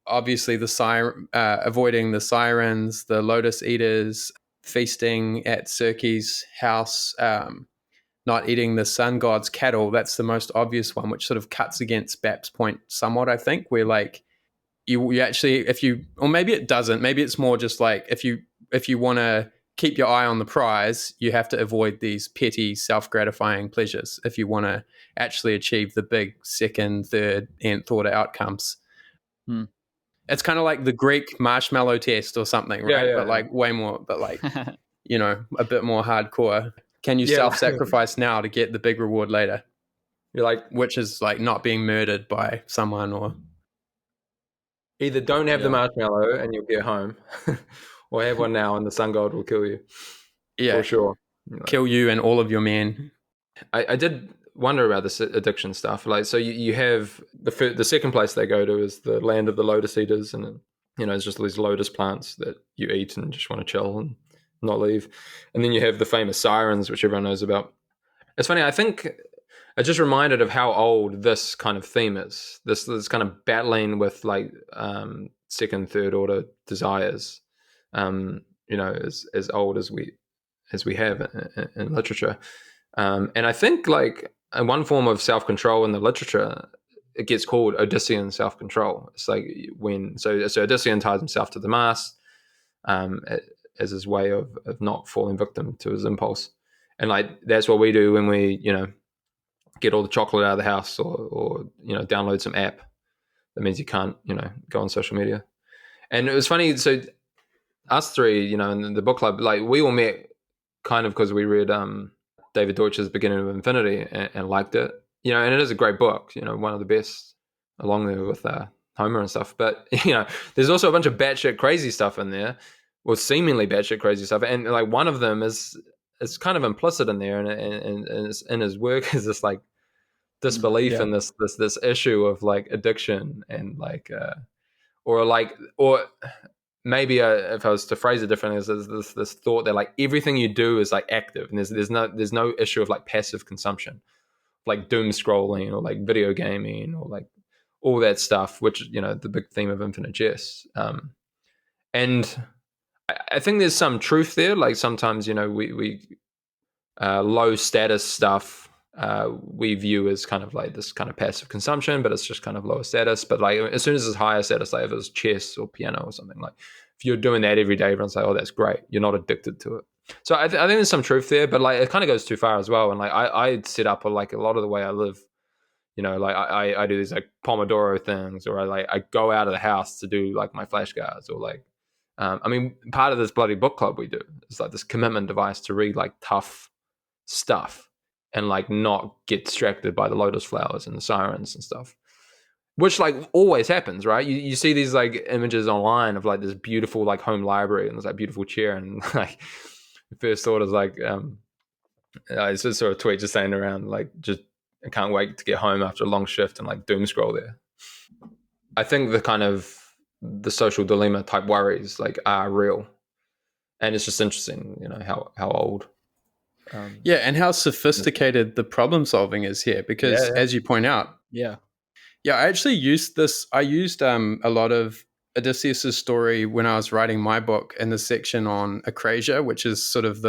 obviously the avoiding the sirens, the lotus eaters, feasting at Circe's house, not eating the sun god's cattle. That's the most obvious one, which sort of cuts against Bap's point somewhat, I think, where like you actually, or maybe it doesn't, maybe it's more just like if you want to keep your eye on the prize, you have to avoid these petty self-gratifying pleasures if you want to actually achieve the big second, third, nth order outcomes. It's kind of like the Greek marshmallow test or something, right? But like way more, but like, a bit more hardcore. Can you self-sacrifice now to get the big reward later? You're like, which is like not being murdered by someone, or either don't have the marshmallow and you'll get home, or have one now and the sun god will kill you. Yeah, for sure. Kill you and all of your men. I did wonder about this addiction stuff. Like, so you have the second place they go to is the land of the lotus eaters, and it's just these lotus plants that you eat and just want to chill and not leave. And then you have the famous sirens, which everyone knows about. It's funny, I think I just reminded of how old this kind of theme is. This kind of battling with like second, third order desires. As old as we have in literature. And I think like one form of self-control in the literature, it gets called Odyssean self-control. It's like so Odyssean ties himself to the mast as his way of not falling victim to his impulse. And like that's what we do when we, get all the chocolate out of the house or download some app. That means you can't, go on social media. And it was funny, so us three, in the book club, like we all met kind of because we read David Deutsch's Beginning of Infinity and liked it, and it is a great book, one of the best along there with Homer and stuff. But, there's also a bunch of batshit crazy stuff in there, or seemingly batshit crazy stuff. And like one of them is kind of implicit in there, and it's in his work is this like disbelief in this issue of like addiction and like, or maybe if I was to phrase it differently, is this thought that like everything you do is like active, and there's no issue of like passive consumption, like doom scrolling or like video gaming or like all that stuff, which the big theme of Infinite Jest. And I think there's some truth there. Like sometimes we low status stuff we view as kind of like this kind of passive consumption, but it's just kind of lower status. But like as soon as it's higher status, like if it's chess or piano or something, like if you're doing that every day, everyone's like, oh, that's great. You're not addicted to it. So I think there's some truth there, but like it kind of goes too far as well. And like I set up like a lot of the way I live, like I do these like Pomodoro things, or I go out of the house to do like my flashcards, or like I mean, part of this bloody book club we do is like this commitment device to read like tough stuff and like not get distracted by the lotus flowers and the sirens and stuff, which like always happens, right? You see these like images online of like this beautiful like home library and there's like beautiful chair, and like the first thought is like it's just sort of tweet just saying around like, just I can't wait to get home after a long shift and like doom scroll there. I think the social dilemma type worries like are real, and it's just interesting, you know, how old. And how sophisticated the problem solving is here, because as you point out, I actually used this. I used a lot of Odysseus's story when I was writing my book in the section on akrasia, which is sort of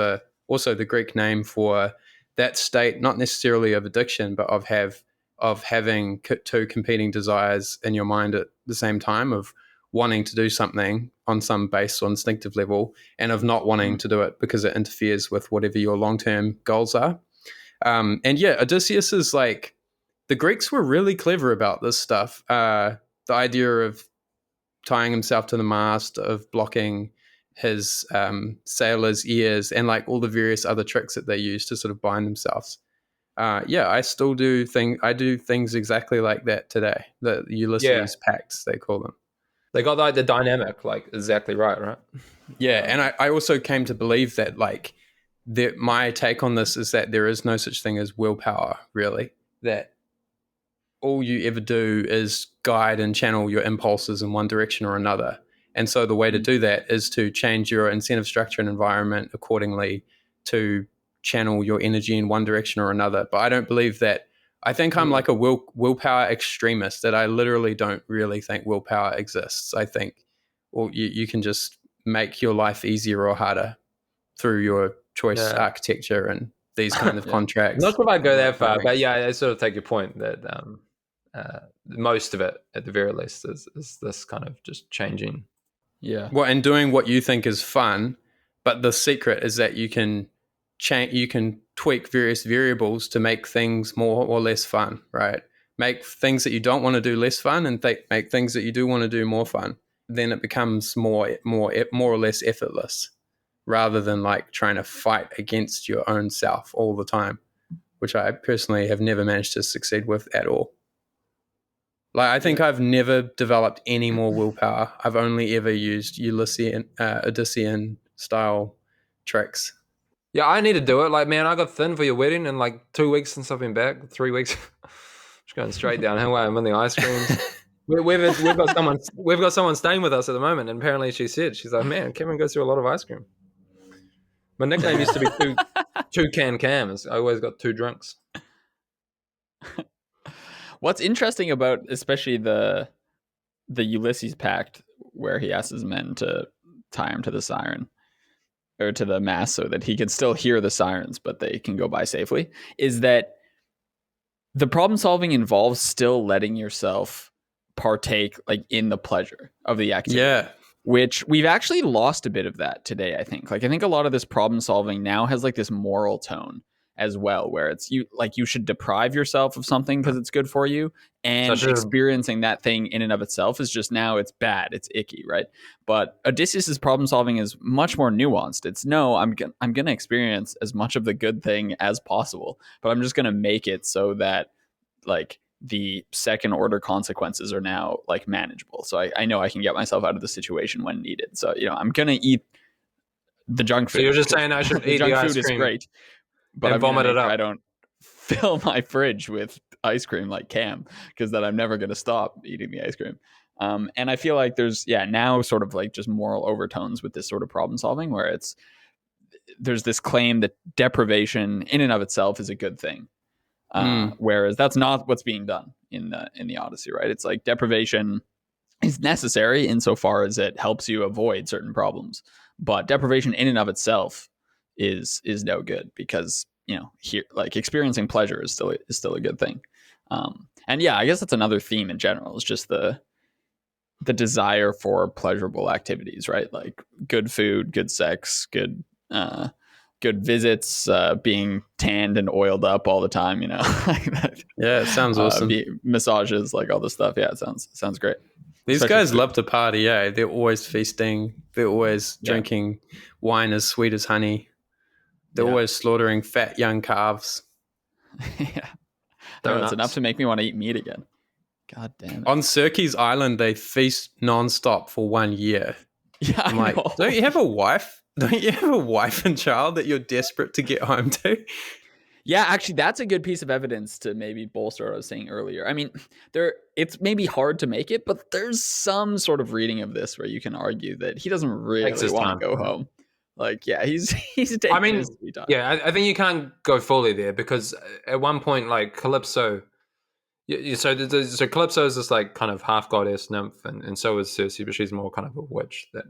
also the Greek name for that state, not necessarily of addiction, but of having two competing desires in your mind at the same time, of wanting to do something on some base or instinctive level, and of not wanting to do it because it interferes with whatever your long-term goals are. Odysseus is like, the Greeks were really clever about this stuff. The idea of tying himself to the mast, of blocking his sailor's ears, and like all the various other tricks that they use to sort of bind themselves. I still do things exactly like that today. The Ulysses pacts, they call them. They got like the dynamic, like exactly right? Yeah, and I also came to believe that like my take on this is that there is no such thing as willpower, really. That all you ever do is guide and channel your impulses in one direction or another. And so the way to do that is to change your incentive structure and environment accordingly to channel your energy in one direction or another. But I don't believe that. I think I'm like a willpower extremist, that I literally don't really think willpower exists. I think you can just make your life easier or harder through your choice architecture and these kind of contracts. Not sure if I'd go that far, but I sort of take your point that most of it, at the very least, is this kind of just changing. Yeah. Well, and doing what you think is fun, but the secret is that you can tweak various variables to make things more or less fun, right? Make things that you don't want to do less fun, and make things that you do want to do more fun. Then it becomes more or less effortless, rather than like trying to fight against your own self all the time, which I personally have never managed to succeed with at all. Like, I think I've never developed any more willpower. I've only ever used Odyssean style tricks. Yeah, I need to do it. Like, man, I got thin for your wedding in like 2 weeks since I've been back. 3 weeks, just going straight downhill. I'm in the ice creams. We've got someone staying with us at the moment, and apparently she's like, man, Cameron goes through a lot of ice cream. My nickname used to be two can cams. I always got two drunks. What's interesting about especially the Ulysses pact, where he asks his men to tie him to the siren or to the mast so that he can still hear the sirens, but they can go by safely, is that the problem solving involves still letting yourself partake like in the pleasure of the activity. Yeah. Which we've actually lost a bit of that today, I think. Like, I think a lot of this problem solving now has like this moral tone as well, where it's you should deprive yourself of something because it's good for you, and experiencing that thing in and of itself is just, now it's bad, it's icky, right? But Odysseus's problem solving is much more nuanced. It's, no, I'm gonna experience as much of the good thing as possible, but I'm just gonna make it so that like the second order consequences are now like manageable. So I know I can get myself out of the situation when needed. So, I'm gonna eat the junk food. So you're just saying I should eat junk the food ice cream is great, but and vomit it up. I don't fill my fridge with ice cream like Cam, because then I'm never going to stop eating the ice cream. And I feel like there's now sort of like just moral overtones with this sort of problem solving, where there's this claim that deprivation in and of itself is a good thing. Whereas that's not what's being done in the Odyssey, right? It's like deprivation is necessary insofar as it helps you avoid certain problems, but deprivation in and of itself is no good, because here, like, experiencing pleasure is still a good thing. And I guess that's another theme in general, is just the desire for pleasurable activities, right? Like good food, good sex, good visits, being tanned and oiled up all the time, like that. Yeah, it sounds awesome. Massages, like all this stuff. Yeah, it sounds great. These Especially guys food. love to party, yeah. They're always feasting. They're always Yeah. drinking wine as sweet as honey. They're Yeah. always slaughtering fat young calves. Yeah. No, it's enough to make me want to eat meat again. God damn it. On Circe's island, they feast nonstop for 1 year. Yeah, I'm I like, know. don't you have a wife? Don't you have a wife and child that you're desperate to get home to? Yeah, actually, that's a good piece of evidence to maybe bolster what I was saying earlier. I mean, it's maybe hard to make it, but there's some sort of reading of this where you can argue that he doesn't really Takes his want time. to go home. Like, yeah, he's taking his sweet time. Yeah, I think you can't go fully there because at one point, like Calypso, so Calypso is this like kind of half goddess nymph, and so is Circe, but she's more kind of a witch. That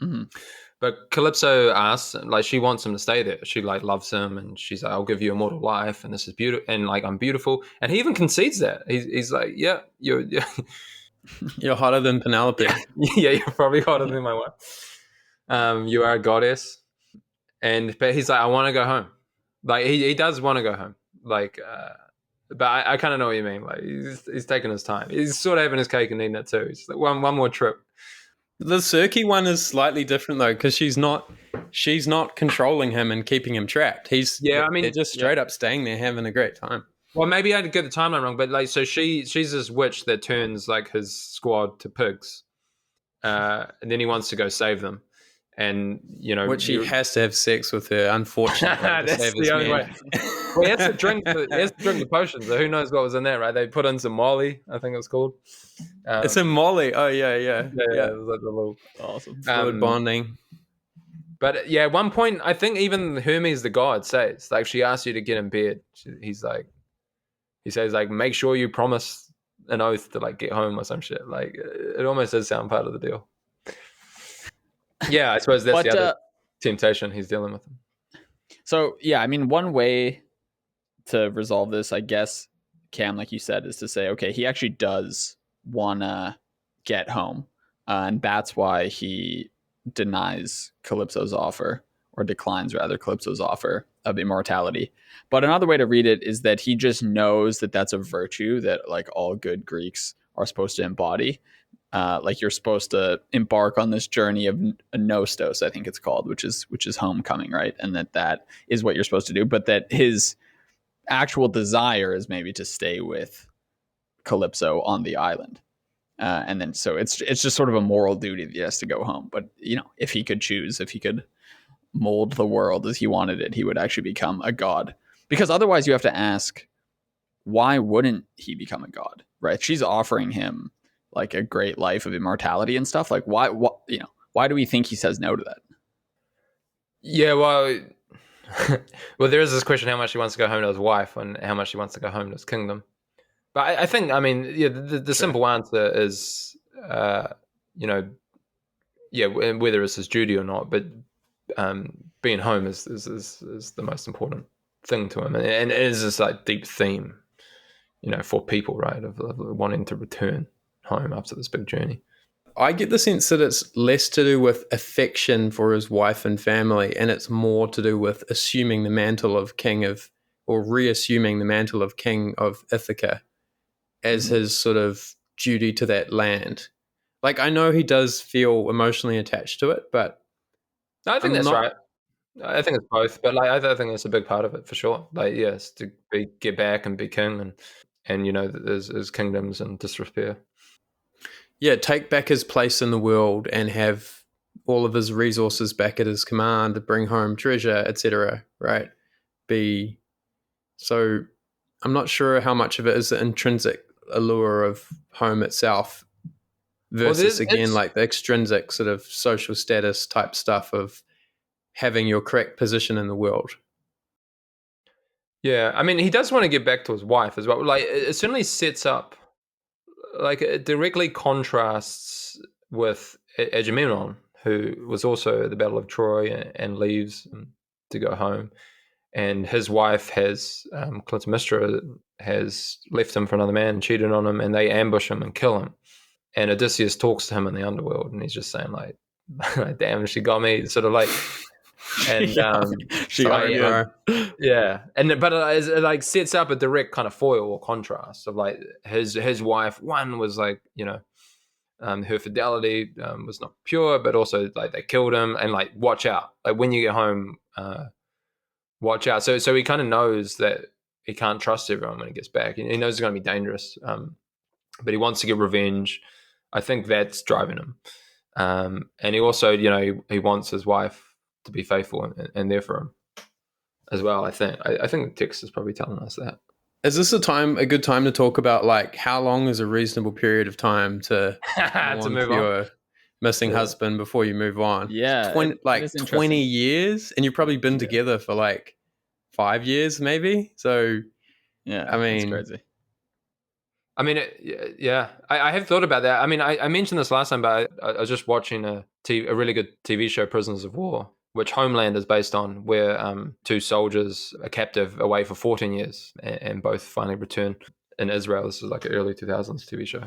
Mhm. But Calypso asks, like, she wants him to stay there. She like loves him, and she's like, "I'll give you immortal life, and this is beautiful, and like I'm beautiful." And he even concedes that. He's like, "Yeah, you're You're hotter than Penelope. yeah, you're probably hotter than my wife. You are a goddess." But he's like, "I want to go home." Like he does want to go home. Like, but I kind of know what you mean. Like he's taking his time. He's sort of having his cake and eating it too. He's like, one more trip. The Circe one is slightly different though, because she's not controlling him and keeping him trapped. They're just straight up staying there having a great time. Well, maybe I get the timeline wrong, but like, so she's this witch that turns like his squad to pigs, and then he wants to go save them, and Which he has to have sex with her, unfortunately. that's the only way. Well, he has to drink the potion, so who knows what was in there, right? They put in some Molly, I think it's called. It's a Molly. Oh yeah. Yeah. It was like a little Awesome. Fluid bonding. But yeah, at one point, I think even Hermes the god says, like, she asks you to get in bed. He says, like, make sure you promise an oath to like get home or some shit. Like, it almost does sound part of the deal. Yeah, I suppose that's the other temptation he's dealing with. So yeah, I mean, one way to resolve this, I guess, Cam, like you said, is to say, okay, he actually does want to get home, and that's why he denies Calypso's offer, or declines rather Calypso's offer of immortality. But another way to read it is that he just knows that that's a virtue that like all good Greeks are supposed to embody. Like you're supposed to embark on this journey of nostos, I think it's called, which is homecoming, right? And that is what you're supposed to do, but that his actual desire is maybe to stay with Calypso on the island. And then so it's just sort of a moral duty that he has to go home. But if he could choose, if he could mold the world as he wanted it, he would actually become a god. Because otherwise you have to ask, why wouldn't he become a god, right? She's offering him like a great life of immortality and stuff. Like why do we think he says no to that? Yeah, well, there is this question: how much he wants to go home to his wife, and how much he wants to go home to his kingdom. But I think, I mean, yeah, the simple answer is, whether it's his duty or not. But being home is the most important thing to him, and it is this like deep theme, for people, right, of wanting to return home after this big journey. I get the sense that it's less to do with affection for his wife and family, and it's more to do with assuming the mantle of reassuming the mantle of king of Ithaca as his sort of duty to that land. Like, I know he does feel emotionally attached to it, but I think that's right. I think it's both, but like I think that's a big part of it for sure. Like, yes, to get back and be king, and there's kingdoms in disrepair. Yeah, take back his place in the world and have all of his resources back at his command to bring home treasure, etc. Right? So I'm not sure how much of it is the intrinsic allure of home itself versus like the extrinsic sort of social status type stuff of having your correct position in the world. Yeah, I mean, he does want to get back to his wife as well. Like, it certainly sets up, like, it directly contrasts with Agamemnon, who was also at the Battle of Troy and leaves to go home. And his wife Clytemnestra has left him for another man, cheated on him, and they ambush him and kill him. And Odysseus talks to him in the underworld, and he's just saying, like, damn, she got me, sort of like. And yeah, but it like sets up a direct kind of foil or contrast of like his wife. One was like Her fidelity was not pure, but also like they killed him, and like watch out, like when you get home, watch out. So he kind of knows that he can't trust everyone when he gets back. He knows it's going to be dangerous, but he wants to get revenge. I think that's driving him, and he also, he wants his wife to be faithful and there for him as well. I think the text is probably telling us that. Is this a good time to talk about like how long is a reasonable period of time to move on your missing husband before you move on? Yeah, 20 years, and you've probably been together for like 5 years, maybe. So yeah, I mean, it's crazy. I mean, yeah, I have thought about that. I mean, I mentioned this last time, but I was just watching a really good TV show, Prisoners of War, which Homeland is based on, where two soldiers are captive away for 14 years and both finally return in Israel. This is like an early 2000s TV show.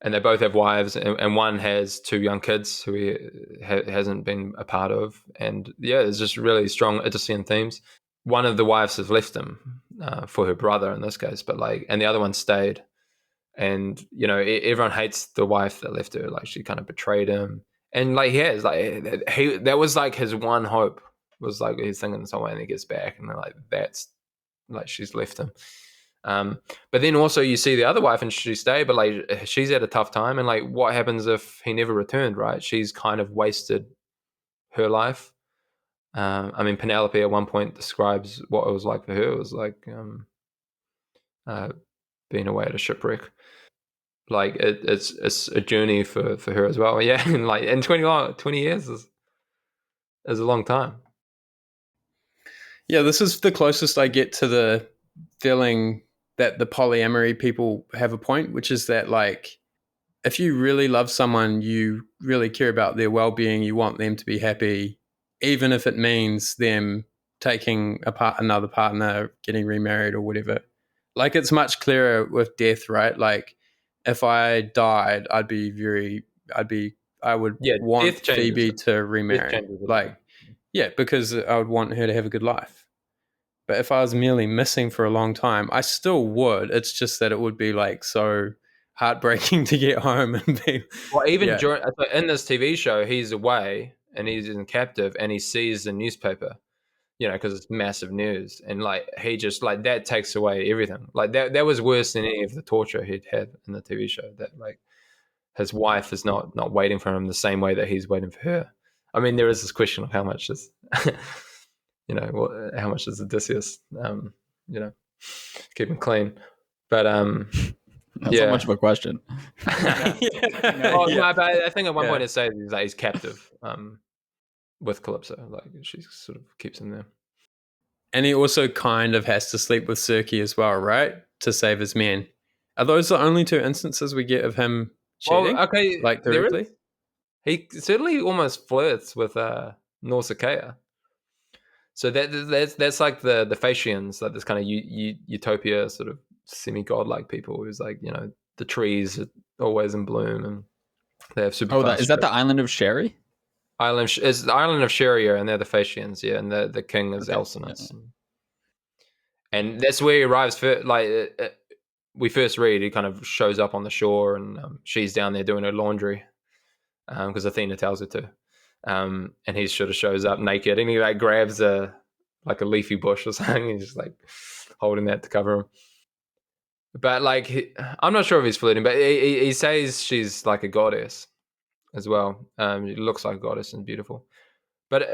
And they both have wives, and one has two young kids who he hasn't been a part of. And yeah, there's just really strong Odyssean themes. One of the wives has left him for her brother in this case, but and the other one stayed. And, everyone hates the wife that left her. Like, she kind of betrayed him. And that was like his one hope, was like he's thinking somewhere, and he gets back, and they're like, that's like, she's left him. But then also you see the other wife, and she stayed, but like she's had a tough time. And like, what happens if he never returned, right? She's kind of wasted her life. I mean, Penelope at one point describes what it was like for her. It was like being away at a shipwreck. Like it's a journey for her as well. Yeah, and 20 years is a long time. Yeah, this is the closest I get to the feeling that the polyamory people have a point, which is that like, if you really love someone, you really care about their well-being, you want them to be happy, even if it means them taking another partner, getting remarried or whatever. Like, it's much clearer with death, right? Like, if I died, I would want Phoebe to remarry. Like, yeah, because I would want her to have a good life. But if I was merely missing for a long time, I still would. It's just that it would be like so heartbreaking to get home and be. Well, even in this TV show, he's away and he's in captive, and he sees the newspaper, because it's massive news, and like he just like that takes away everything. Like that was worse than any of the torture he'd had in the TV show. That like his wife is not waiting for him the same way that he's waiting for her. I mean, there is this question of how much is, how much is Odysseus, keep him clean, but That's not much of a question. No, but I think at one point it says he's captive with Calypso. Like, she sort of keeps him there. And he also kind of has to sleep with Circe as well, right? To save his men. Are those the only two instances we get of him cheating? Well, okay, like directly? He certainly almost flirts with Nausicaa. So that's like the Phaeacians, like this kind of utopia sort of semi-godlike people who's like, the trees are always in bloom and they have super. Is that the island of Sherry? It's the island of Scheria, and they're the Phaeacians, yeah, and the king is Alcinous. Yeah. And that's where he arrives first. Like, we first read, he kind of shows up on the shore, and she's down there doing her laundry because Athena tells her to. And he sort of shows up naked, and he like grabs a leafy bush or something, and he's just like holding that to cover him. But like, I'm not sure if he's flirting, but he says she's like a goddess as well. It looks like a goddess and beautiful. But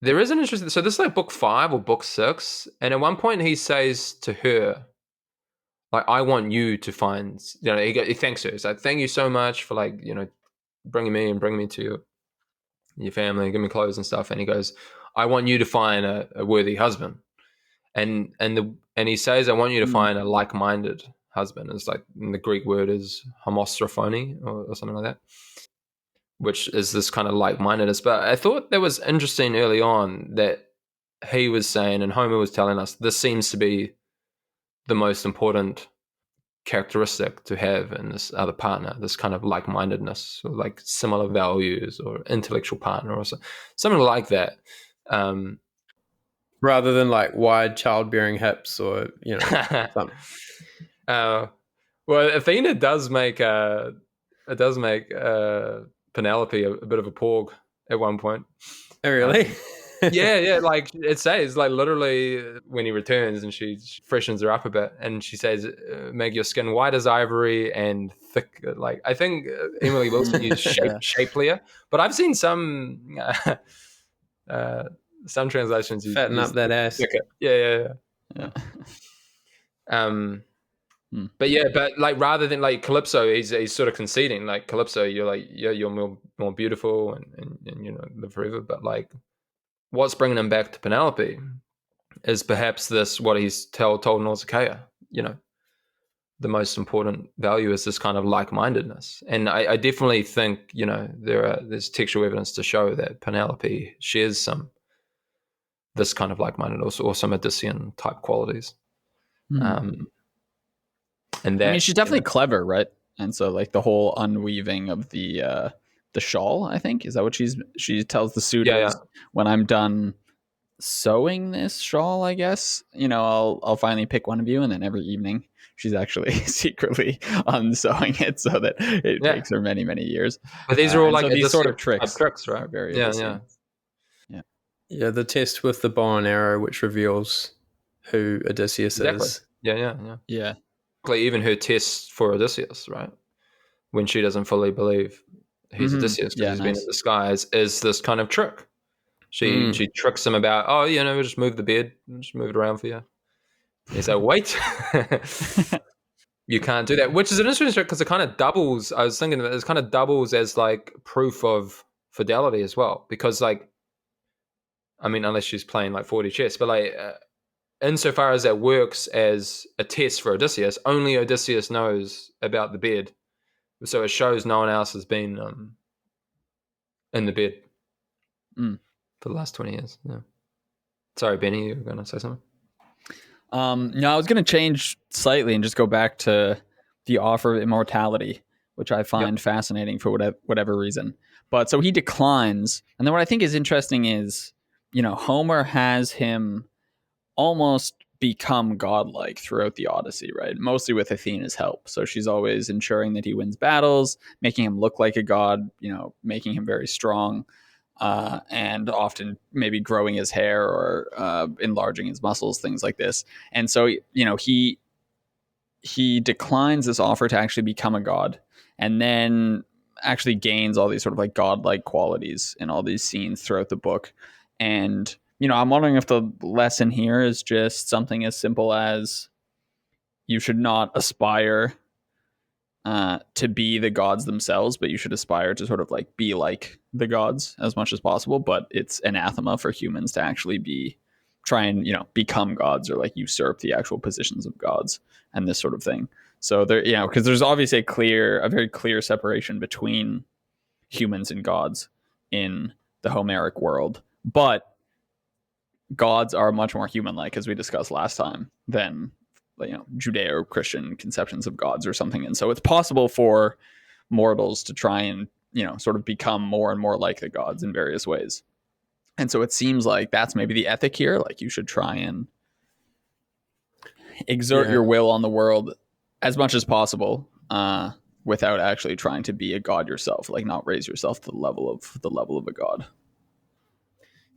there is an interesting, so this is like book 5 or book 6, and at one point he says to her, like, I want you to find, he thanks her. He's like, thank you so much for like, bringing me to your family, give me clothes and stuff. And he goes, I want you to find a worthy husband. And he says, I want you to find a like-minded husband. It's like, the Greek word is homostraphone or something like that, which is this kind of like-mindedness. But I thought that was interesting early on that he was saying, and Homer was telling us, this seems to be the most important characteristic to have in this other partner, this kind of like-mindedness, or like similar values, or intellectual partner, or something like that. Rather than like wide childbearing hips, or something. Well, Athena does make Penelope a bit of a porg at one point. Oh, really? Yeah, like it says, like literally when he returns and she freshens her up a bit, and she says, "Make your skin white as ivory and thick." Like I think Emily Wilson used shapelier, but I've seen some translations use Fatten up that ass. thicker. Yeah. But yeah, but like rather than like Calypso, he's sort of conceding. Like Calypso, you're like you're more beautiful and you know live forever. But like, what's bringing him back to Penelope is perhaps this what he's told Nausicaa. You know, the most important value is this kind of like-mindedness, and I definitely think you know there's textual evidence to show that Penelope shares this kind of like-mindedness or some Odyssean type qualities. And that, I mean, she's definitely clever, right? And so, like the whole unweaving of the shawl, I think is that what she tells the suitors when I'm done sewing this shawl, I guess you know I'll finally pick one of you, and then every evening she's actually secretly unsewing it so that it takes her many years. But these are all like so these sort of tricks, right? Are very yeah. The test with the bow and arrow, which reveals who Odysseus is. Yeah. Even her test for Odysseus, right? When she doesn't fully believe he's Odysseus because he's been in disguise, is this kind of trick. She tricks him about, oh, you know, we'll just move the bed, we'll just move it around for you. And he's like, wait, you can't do that, which is an interesting trick because it kind of doubles. I was thinking that it kind of doubles as like proof of fidelity as well, because like, I mean, unless she's playing like 40 chess, but like. Insofar as that works as a test for Odysseus, only Odysseus knows about the bed. So it shows no one else has been in the bed for the last 20 years. Yeah. Sorry, Benny, you were going to say something? No, I was going to change slightly and just go back to the offer of immortality, which I find fascinating for whatever reason. But so he declines. And then what I think is interesting is, you know, Homer has him almost become godlike throughout the Odyssey, right? Mostly with Athena's help. So she's always ensuring that he wins battles, making him look like a god, you know, making him very strong, and often maybe growing his hair or enlarging his muscles, things like this. And so, you know, he declines this offer to actually become a god, and then actually gains all these sort of like godlike qualities in all these scenes throughout the book. And you know, I'm wondering if the lesson here is just something as simple as you should not aspire to be the gods themselves, but you should aspire to sort of like be like the gods as much as possible. But it's anathema for humans to actually try and, you know, become gods or like usurp the actual positions of gods and this sort of thing. So there, you know, because there's obviously a very clear separation between humans and gods in the Homeric world, but gods are much more human-like, as we discussed last time, than, you know, Judeo-Christian conceptions of gods or something. And so it's possible for mortals to try and, you know, sort of become more and more like the gods in various ways. And so it seems like that's maybe the ethic here. Like you should try and exert your will on the world as much as possible, without actually trying to be a god yourself, like not raise yourself to the level of a god.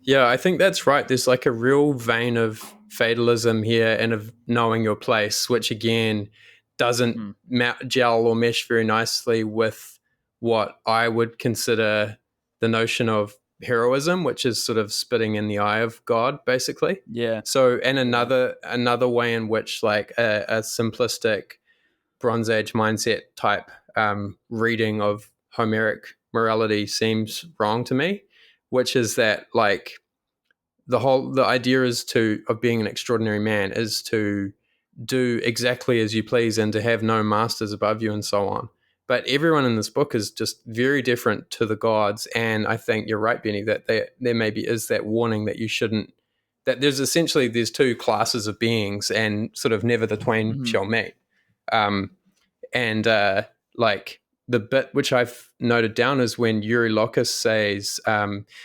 Yeah, I think that's right. There's like a real vein of fatalism here and of knowing your place, which again doesn't gel or mesh very nicely with what I would consider the notion of heroism, which is sort of spitting in the eye of God, basically. Yeah. So, and another way in which like a simplistic Bronze Age mindset type reading of Homeric morality seems wrong to me, which is that like the idea of being an extraordinary man is to do exactly as you please and to have no masters above you and so on. But everyone in this book is just very different to the gods, and I think you're right, Benny, that there maybe is that warning that you shouldn't, that there's two classes of beings and sort of never the twain shall meet. Like the bit which I've noted down is when Eurylochus says,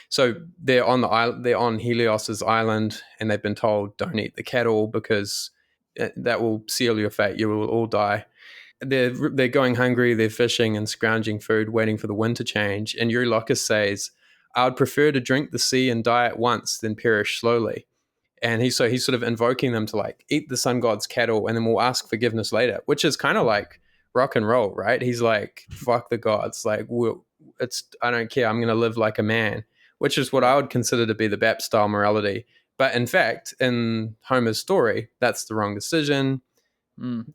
so they're on Helios's island and they've been told don't eat the cattle because that will seal your fate, you will all die. they're going hungry, they're fishing and scrounging food, waiting for the wind to change. And Eurylochus says, "I would prefer to drink the sea and die at once than perish slowly." And he's sort of invoking them to like eat the sun god's cattle, and then we'll ask forgiveness later, which is kind of like rock and roll, right? He's like, "Fuck the gods, like I don't care. I'm going to live like a man," which is what I would consider to be the Bap style morality. But in fact, in Homer's story, that's the wrong decision.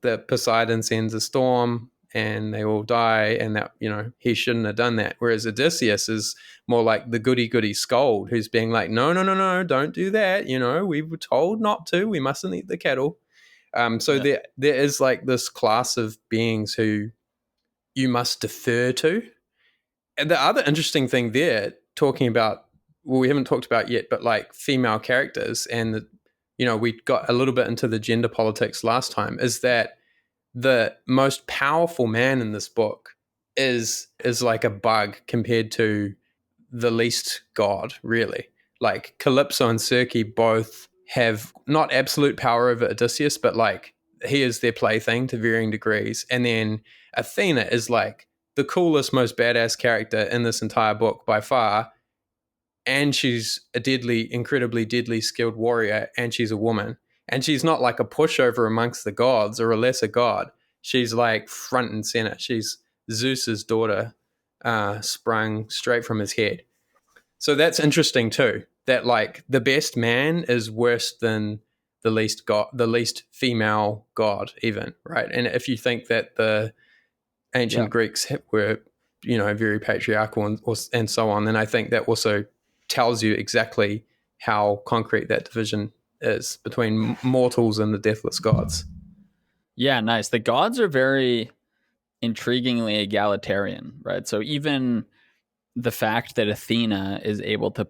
That Poseidon sends a storm and they all die, and that, he shouldn't have done that. Whereas Odysseus is more like the goody scold who's being like, no, don't do that. We were told not to. We mustn't eat the cattle. There is like this class of beings who you must defer to. And the other interesting thing there, talking about, well, we haven't talked about yet, but like female characters, and we got a little bit into the gender politics last time, is that the most powerful man in this book is like a bug compared to the least god, really. Like Calypso and Circe both have not absolute power over Odysseus, but like he is their plaything to varying degrees. And then Athena is like the coolest, most badass character in this entire book by far. And she's a incredibly deadly skilled warrior, and she's a woman. And she's not like a pushover amongst the gods or a lesser god. She's like front and center. She's Zeus's daughter, sprung straight from his head. So that's interesting too, that like the best man is worse than the least female god even, right? And if you think that the ancient Greeks were, very patriarchal and so on, then I think that also tells you exactly how concrete that division is between mortals and the deathless gods. Yeah, nice. The gods are very intriguingly egalitarian, right? So even the fact that Athena is able to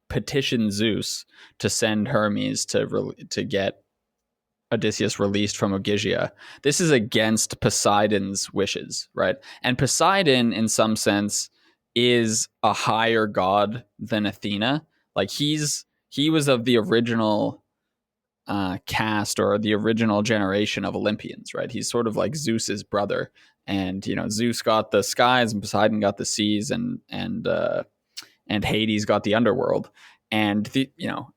petition Zeus to send Hermes to get Odysseus released from Ogygia, this is against Poseidon's wishes, right? And Poseidon, in some sense, is a higher god than Athena. Like he was of the original cast or the original generation of Olympians, right? He's sort of like Zeus's brother, and Zeus got the skies and Poseidon got the seas, and Hades got the underworld, and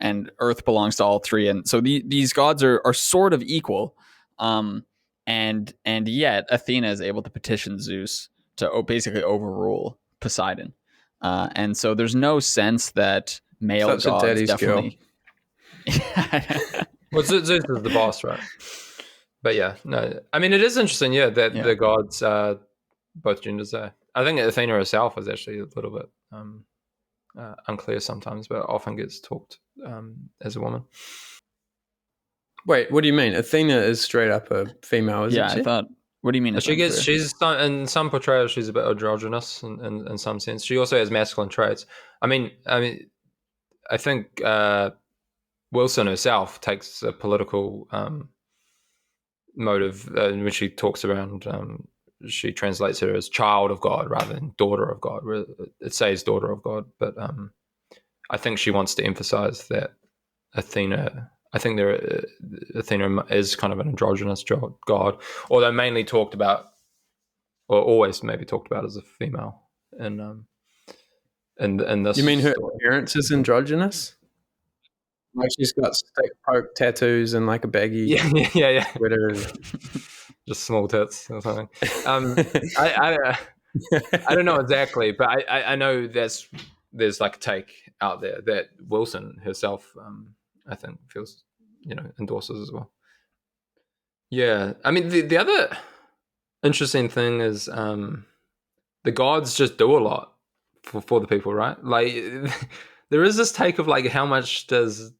and Earth belongs to all three, and so these gods are sort of equal, and yet Athena is able to petition Zeus to basically overrule Poseidon, and so there's no sense that male Such gods a daddy's definitely. Well, Zeus is the boss, right? But yeah, no. I mean, it is interesting, that the gods, both genders are. I think Athena herself is actually a little bit unclear sometimes, but often gets talked as a woman. Wait, what do you mean? Athena is straight up a female, isn't she? I thought. What do you mean? She's in some portrayals she's a bit androgynous in some sense. She also has masculine traits. I mean, I think Wilson herself takes a political motive in which she talks around. She translates her as child of God rather than daughter of God. It says daughter of God, but I think she wants to emphasize that Athena. I think Athena is kind of an androgynous god, although mainly talked about, or always maybe talked about as a female. And this. You mean her story. appearance is androgynous? Like she's got stick poke tattoos and like a baggy Yeah. sweater. Just small tits or something. I don't know exactly, but I know there's like a take out there that Wilson herself, I think, feels, endorses as well. Yeah, I mean the other interesting thing is the gods just do a lot for the people, right? Like there is this take of like how much does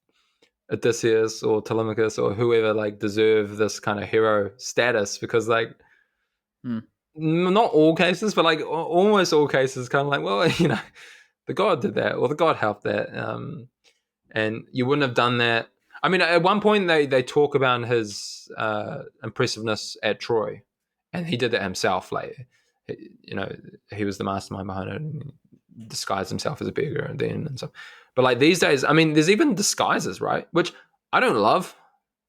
Odysseus or Telemachus or whoever like deserve this kind of hero status, because like not all cases, but like almost all cases kind of like, well, the god did that or the god helped that, and you wouldn't have done that. I mean, at one point they talk about his impressiveness at Troy, and he did that himself. Like, he was the mastermind behind it, and disguised himself as a beggar and then and stuff. But like these days, I mean, there's even disguises, right? Which I don't love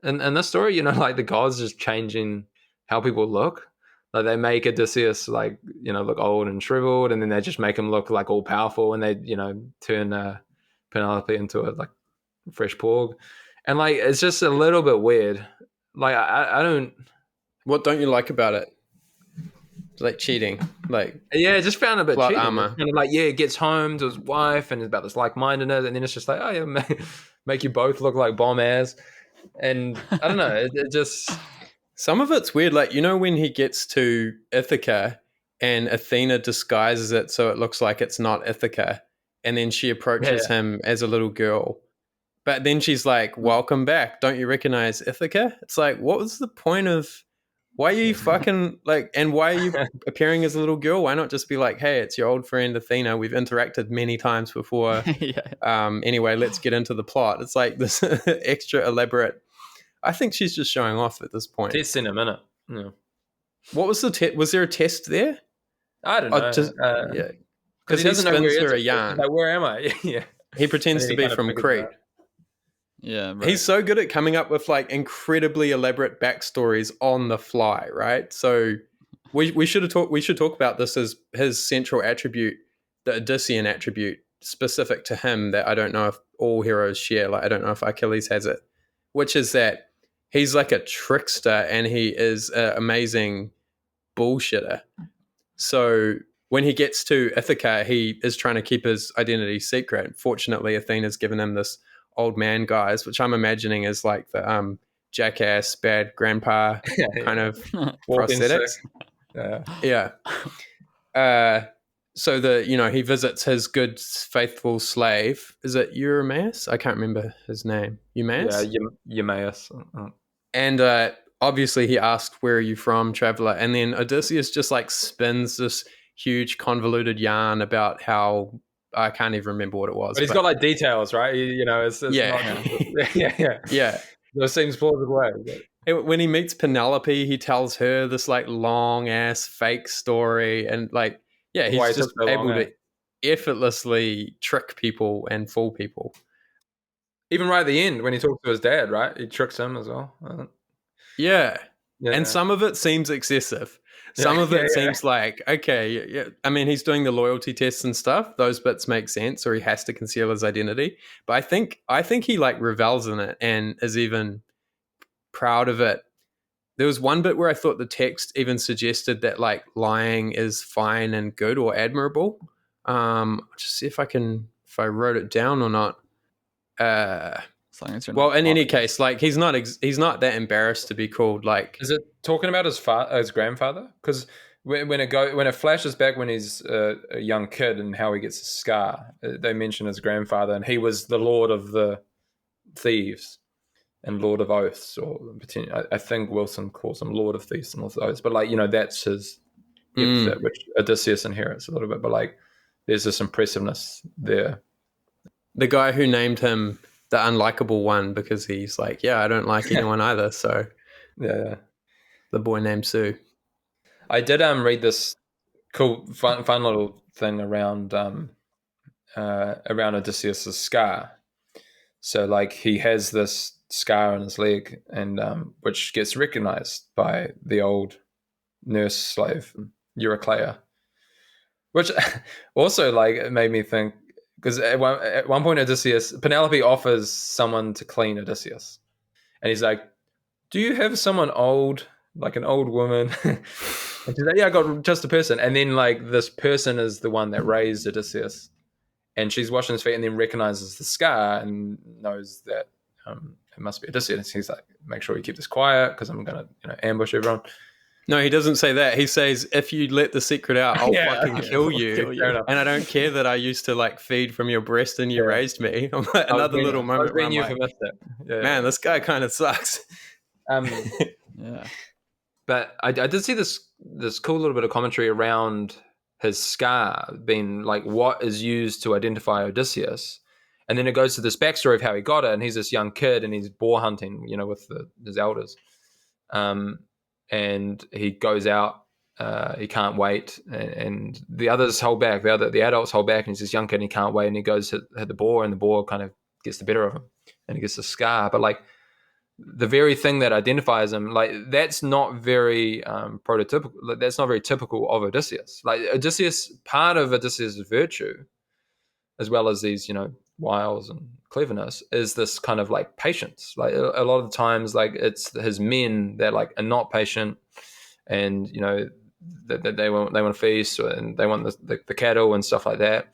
in this story. Like the gods just changing how people look. Like they make Odysseus like look old and shriveled, and then they just make him look like all powerful, and they turn Penelope into a like fresh porg, and like it's just a little bit weird. Like I don't. What don't you like about it? Like cheating, like Yeah, I just found it a bit plot cheating. armor. It's kind of like he gets home to his wife and it's about this like-mindedness, and then it's just like, oh yeah, make you both look like bomb ass, and I don't know, it just. Some of it's weird, like when he gets to Ithaca and Athena disguises it so it looks like it's not Ithaca, and then she approaches him as a little girl, but then she's like, "Welcome back. Don't you recognize Ithaca?" It's like, what was the point of? Why are you fucking like? And why are you appearing as a little girl? Why not just be like, "Hey, it's your old friend Athena. We've interacted many times before." Anyway, let's get into the plot. It's like this extra elaborate. I think she's just showing off at this point. Test in a minute. Yeah. What was the test? Was there a test there? I don't know. Yeah, because he spins her a yarn. Like, where am I? Yeah. He pretends to be from Crete. Yeah, right. He's so good at coming up with like incredibly elaborate backstories on the fly, right? So we should talk about this as his central attribute, the Odyssean attribute specific to him that I don't know if all heroes share. Like I don't know if Achilles has it, which is that he's like a trickster and he is an amazing bullshitter. So when he gets to Ithaca, he is trying to keep his identity secret. Fortunately, Athena's given him this old man guise, which I'm imagining is like the jackass, bad grandpa kind of prosthetics. Yeah. So he visits his good, faithful slave. Is it Eumaeus? I can't remember his name. Eumaeus? Yeah, Eumaeus. And obviously he asked, "Where are you from, traveler?" And then Odysseus just like spins this huge convoluted yarn about how I can't even remember what it was. But he's got like details, right? It's yeah. not, yeah. It seems plausible. When he meets Penelope, he tells her this like long ass fake story, and like, yeah, he's just able to effortlessly trick people and fool people. Even right at the end when he talks to his dad, right? He tricks him as well. Yeah. And some of it seems excessive. Some of it seems like, okay, yeah. I mean, he's doing the loyalty tests and stuff. Those bits make sense, or he has to conceal his identity. But I think he like revels in it and is even proud of it. There was one bit where I thought the text even suggested that like lying is fine and good or admirable. I'll just see if I wrote it down or not. Well, in any case, like he's not that embarrassed to be called like. Is it talking about his grandfather? Because when it flashes back when he's a young kid and how he gets a scar, they mention his grandfather, and he was the lord of the thieves and lord of oaths, or I think Wilson calls him lord of thieves and lord of oaths. But like that's his epithet, which Odysseus inherits a little bit. But like there's this impressiveness there. The guy who named him the unlikable one because he's like, I don't like anyone either. So yeah, the boy named Sue. I did read this cool fun little thing around Odysseus's scar. So like he has this scar on his leg, and which gets recognized by the old nurse slave Eurycleia, which also like made me think. Because at one point, Penelope offers someone to clean Odysseus. And he's like, "Do you have someone old, like an old woman?" And she's like, "Yeah, I got just a person." And then like this person is the one that raised Odysseus. And she's washing his feet and then recognizes the scar and knows that it must be Odysseus. And he's like, "Make sure you keep this quiet because I'm going to ambush everyone." No, he doesn't say that. He says, "If you let the secret out, I'll fucking kill you. And I don't care that I used to like feed from your breast and you raised me." Another little moment where I'm like, man, this guy kind of sucks. Yeah. But I did see this cool little bit of commentary around his scar being like what is used to identify Odysseus. And then it goes to this backstory of how he got it. And he's this young kid and he's boar hunting, with his elders. And he goes out, he can't wait, and the others hold back. The adults hold back, and he's this young kid, and he can't wait, and he goes to hit the boar, and the boar kind of gets the better of him, and he gets a scar. But like the very thing that identifies him, like that's not very prototypical. That's not very typical of Odysseus. Like Odysseus, part of Odysseus' virtue, as well as these, wiles and cleverness, is this kind of like patience. Like a lot of the times, like it's his men that like are not patient, and that they want to feast, and they want the cattle and stuff like that.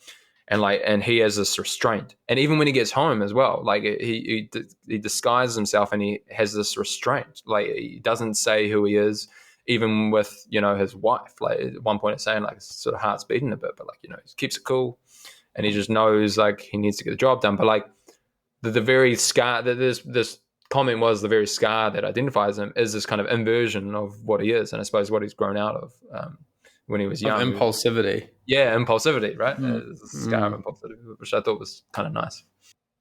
And he has this restraint, and even when he gets home as well, like he disguises himself, and he has this restraint. Like he doesn't say who he is, even with his wife. Like at one point, it's saying like his sort of heart's beating a bit, but like he keeps it cool, and he just knows like he needs to get the job done. But like the very scar that this comment was, the very scar that identifies him is this kind of inversion of what he is, and I suppose what he's grown out of. When he was young. Of impulsivity. Yeah, impulsivity, right? Scar of impulsivity, which I thought was kind of nice.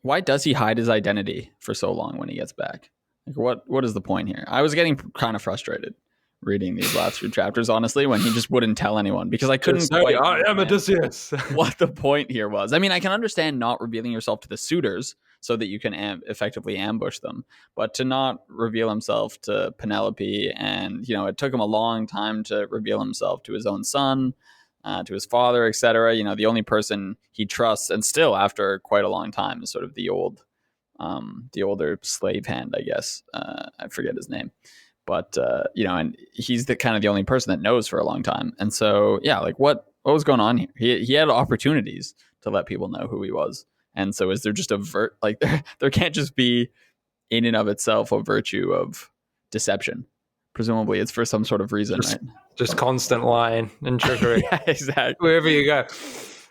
Why does he hide his identity for so long when he gets back? Like, what is the point here? I was getting kind of frustrated reading these last few chapters, honestly, when he just wouldn't tell anyone, because I couldn't quite I am Odysseus. what the point here was. I mean, I can understand not revealing yourself to the suitors so that you can effectively ambush them, but to not reveal himself to Penelope, and it took him a long time to reveal himself to his own son, to his father, etc. The only person he trusts, and still after quite a long time, is sort of the older slave hand, I guess. I forget his name, but and he's the kind of the only person that knows for a long time. And so like what was going on here? He had opportunities to let people know who he was. And so is there just there can't just be in and of itself a virtue of deception? Presumably it's for some sort of reason, right? Just constant lying and trickery. Yeah, exactly. Wherever you go.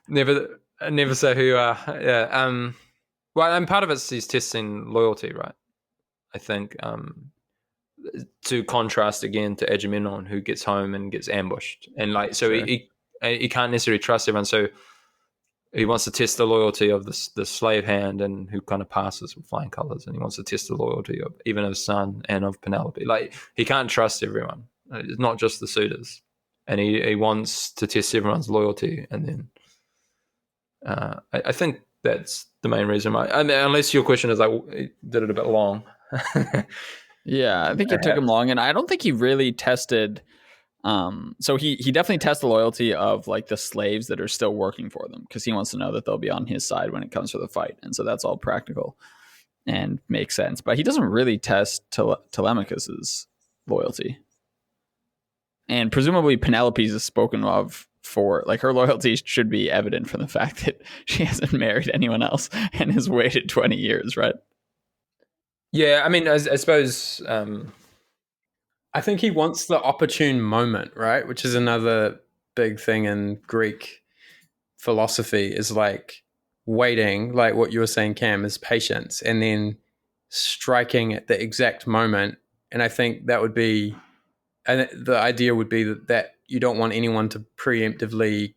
Never say who you are. Yeah. Well, and part of it's he's testing loyalty, right? I think to contrast again to Agamemnon, who gets home and gets ambushed. And like so sure. he can't necessarily trust everyone, so he wants to test the loyalty of the slave hand, and who kind of passes with flying colors, and he wants to test the loyalty of even of his son and of Penelope. Like he can't trust everyone. It's not just the suitors, and he wants to test everyone's loyalty. And then I think that's the main reason why. I mean, unless your question is like, he did it a bit long. Yeah, I think it took him long, and I don't think he really tested. So he definitely tests the loyalty of like the slaves that are still working for them, because he wants to know that they'll be on his side when it comes to the fight, and so that's all practical and makes sense. But he doesn't really test Telemachus's loyalty, and presumably Penelope's is spoken of for like her loyalty should be evident from the fact that she hasn't married anyone else and has waited 20 years, right? Yeah, I mean, I suppose. I think he wants the opportune moment, right? Which is another big thing in Greek philosophy, is like waiting, like what you were saying, Cam, is patience, and then striking at the exact moment. And I think that would be, and the idea would be that you don't want anyone to preemptively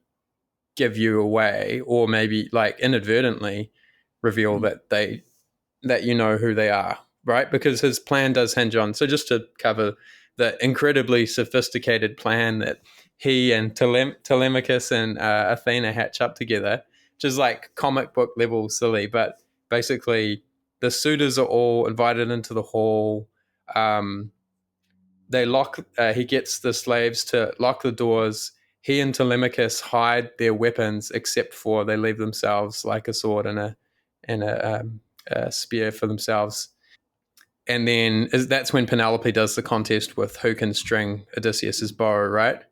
give you away, or maybe like inadvertently reveal that you know who they are, right? Because his plan does hinge on, so just to cover the incredibly sophisticated plan that he and Telemachus and Athena hatch up together, which is like comic book level silly, but basically the suitors are all invited into the hall. They lock, he gets the slaves to lock the doors. He and Telemachus hide their weapons, except for they leave themselves like a sword and a spear for themselves. And then that's when Penelope does the contest with who can string Odysseus's bow, right?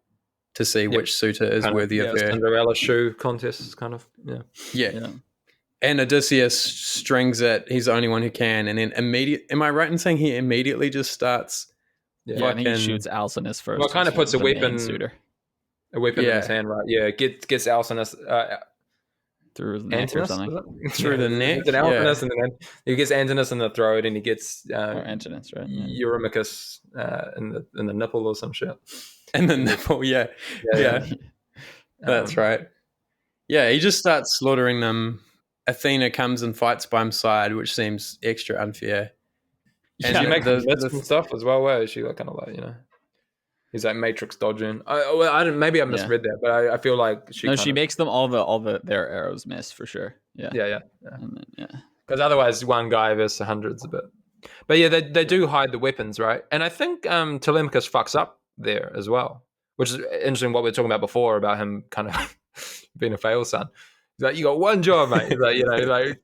To see which suitor is kind worthy of her. Cinderella shoe contest, kind of. Yeah. And Odysseus strings it. He's the only one who can. And then am I right in saying he immediately just starts? Yeah, I think he shoots Alcinous first. Well, kind of puts a weapon in his hand, right? Yeah, gets Alcinous through the neck or something. Through the neck. And then he gets Antinous in the throat, and he gets Antinous, right? Eurymachus in the nipple or some shit. In the nipple, yeah. That's right. Yeah, he just starts slaughtering them. Athena comes and fights by his side, which seems extra unfair. And she makes the stuff as well, where she kind of like, he's like Matrix dodging. Maybe I misread that, but I feel like she makes them all their arrows miss for sure. Yeah. Because otherwise, one guy versus hundreds a bit. But yeah, they do hide the weapons, right? And I think Telemachus fucks up there as well, which is interesting. What we were talking about before about him kind of being a fail son. He's like, you got one job, mate. He's like,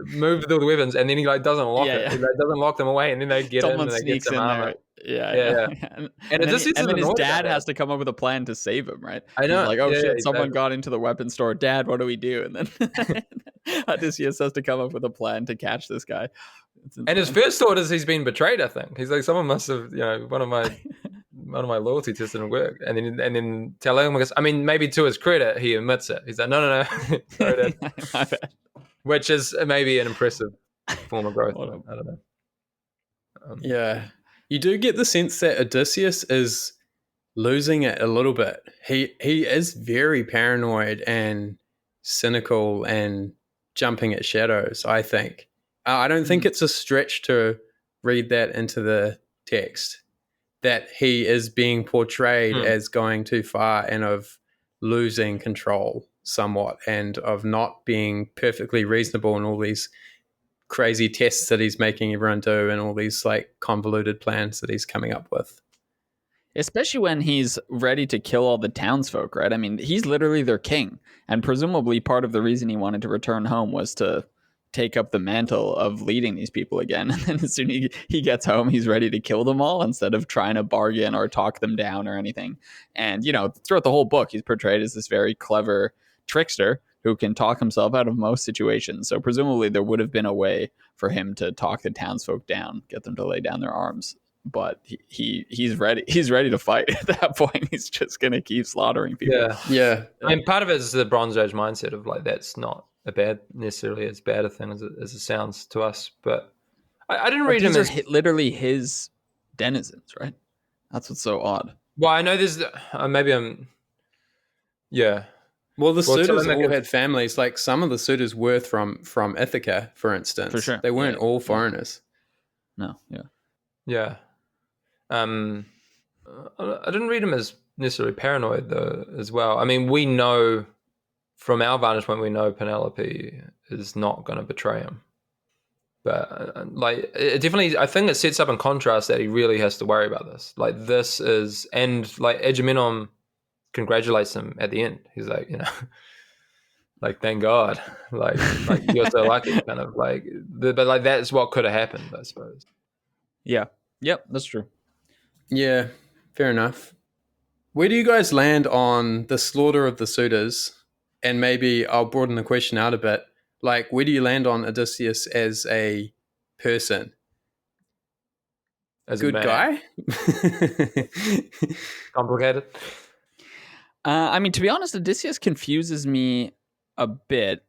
move all the weapons, and then he like doesn't lock it. Yeah. He like, doesn't lock them away, and then they get Someone in and they get sneaks some in armor. there. Yeah, Yeah. And it just then, seems and then his annoyed dad about has to come up with a plan to save him, right? I know. He's like, oh shit, someone exactly. got into the weapon store. Dad, what do we do? And then Odysseus has to come up with a plan to catch this guy. And his first thought is he's been betrayed. I think he's like, someone must have, one of my loyalty tests didn't work. And then Telemachus, I mean, maybe to his credit, he admits it. He's like, no, sorry, Dad. My bad. Which is maybe an impressive form of growth. I don't know. Yeah. You do get the sense that Odysseus is losing it a little bit. He is very paranoid and cynical and jumping at shadows, I think. I don't think it's a stretch to read that into the text, that he is being portrayed as going too far and of losing control somewhat and of not being perfectly reasonable in all these crazy tests that he's making everyone do and all these like convoluted plans that he's coming up with. Especially when he's ready to kill all the townsfolk, right? I mean, he's literally their king. And presumably part of the reason he wanted to return home was to take up the mantle of leading these people again. And then as soon as he gets home, he's ready to kill them all instead of trying to bargain or talk them down or anything. And, throughout the whole book, he's portrayed as this very clever trickster who can talk himself out of most situations. So presumably there would have been a way for him to talk the townsfolk down, get them to lay down their arms. But he's ready. He's ready to fight. At that point, he's just going to keep slaughtering people. Yeah. I mean, part of it is the Bronze Age mindset of like, that's not necessarily as bad a thing as it sounds to us. But I didn't read him as literally his denizens, right? That's what's so odd. Well, I know there's maybe I'm. Yeah. Well, the suitors all had families. Like some of the suitors were from Ithaca, for instance. For sure. They weren't all foreigners. No. Yeah. Yeah. I didn't read him as necessarily paranoid though, as well. I mean, we know from our vantage point, we know Penelope is not going to betray him. But it definitely, I think it sets up in contrast that he really has to worry about this. Like this is, and like Agamemnon congratulates him at the end. He's like, like thank God, like you're so lucky, kind of like. But like that's what could have happened, I suppose. Yeah. Yep. That's true. Yeah. Fair enough. Where do you guys land on the slaughter of the suitors? And maybe I'll broaden the question out a bit. Like, where do you land on Odysseus as a person? As good a guy? Complicated? I mean, to be honest, Odysseus confuses me a bit.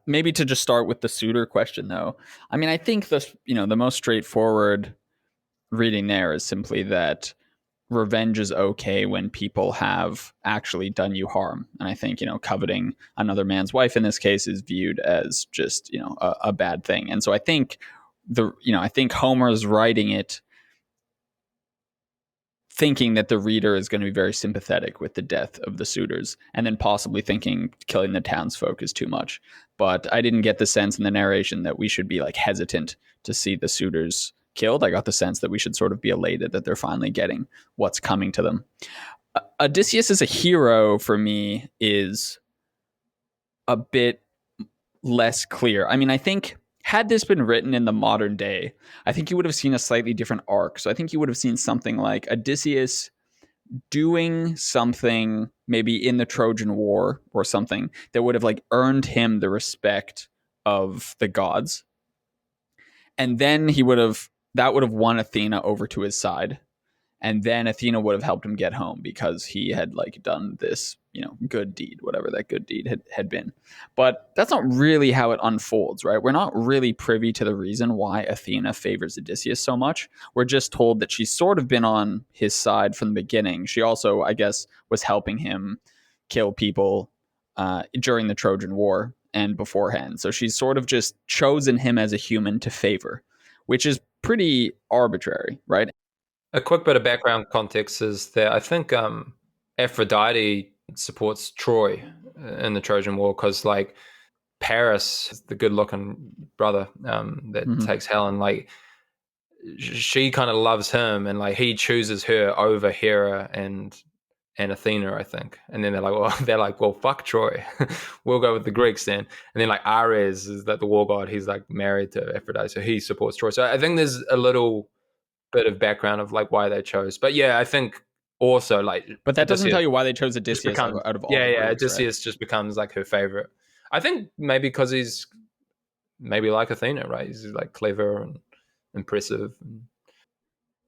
Maybe to just start with the suitor question, though. I mean, I think the most straightforward reading there is simply that revenge is okay when people have actually done you harm. And I think, coveting another man's wife in this case is viewed as just, a bad thing. And so I think I think Homer's writing it thinking that the reader is going to be very sympathetic with the death of the suitors, and then possibly thinking killing the townsfolk is too much. But I didn't get the sense in the narration that we should be like hesitant to see the suitors killed. I got the sense that we should sort of be elated that they're finally getting what's coming to them. Odysseus as a hero for me is a bit less clear. I mean, I think had this been written in the modern day, I think you would have seen a slightly different arc. So I think you would have seen something like Odysseus doing something maybe in the Trojan War or something that would have like earned him the respect of the gods. And then that would have won Athena over to his side. And then Athena would have helped him get home because he had like done this, good deed, whatever that good deed had been. But that's not really how it unfolds, right? We're not really privy to the reason why Athena favors Odysseus so much. We're just told that she's sort of been on his side from the beginning. She also, I guess, was helping him kill people during the Trojan War and beforehand. So she's sort of just chosen him as a human to favor, which is pretty arbitrary, right? A quick bit of background context is that I think Aphrodite supports Troy in the Trojan War because, like, Paris, the good-looking brother that takes Helen, like, she kind of loves him, and like he chooses her over Hera and Athena, I think. And then they're like, well, fuck Troy. We'll go with the Greeks then. And then like Ares is that the war god. He's like married to Aphrodite, so he supports Troy. So I think there's a little bit of background of like why they chose. But yeah, I think also like, but that doesn't tell you why they chose just Odysseus becomes, out of all. The Greeks, Odysseus just becomes like her favorite. I think maybe because he's maybe like Athena, right? He's like clever and impressive.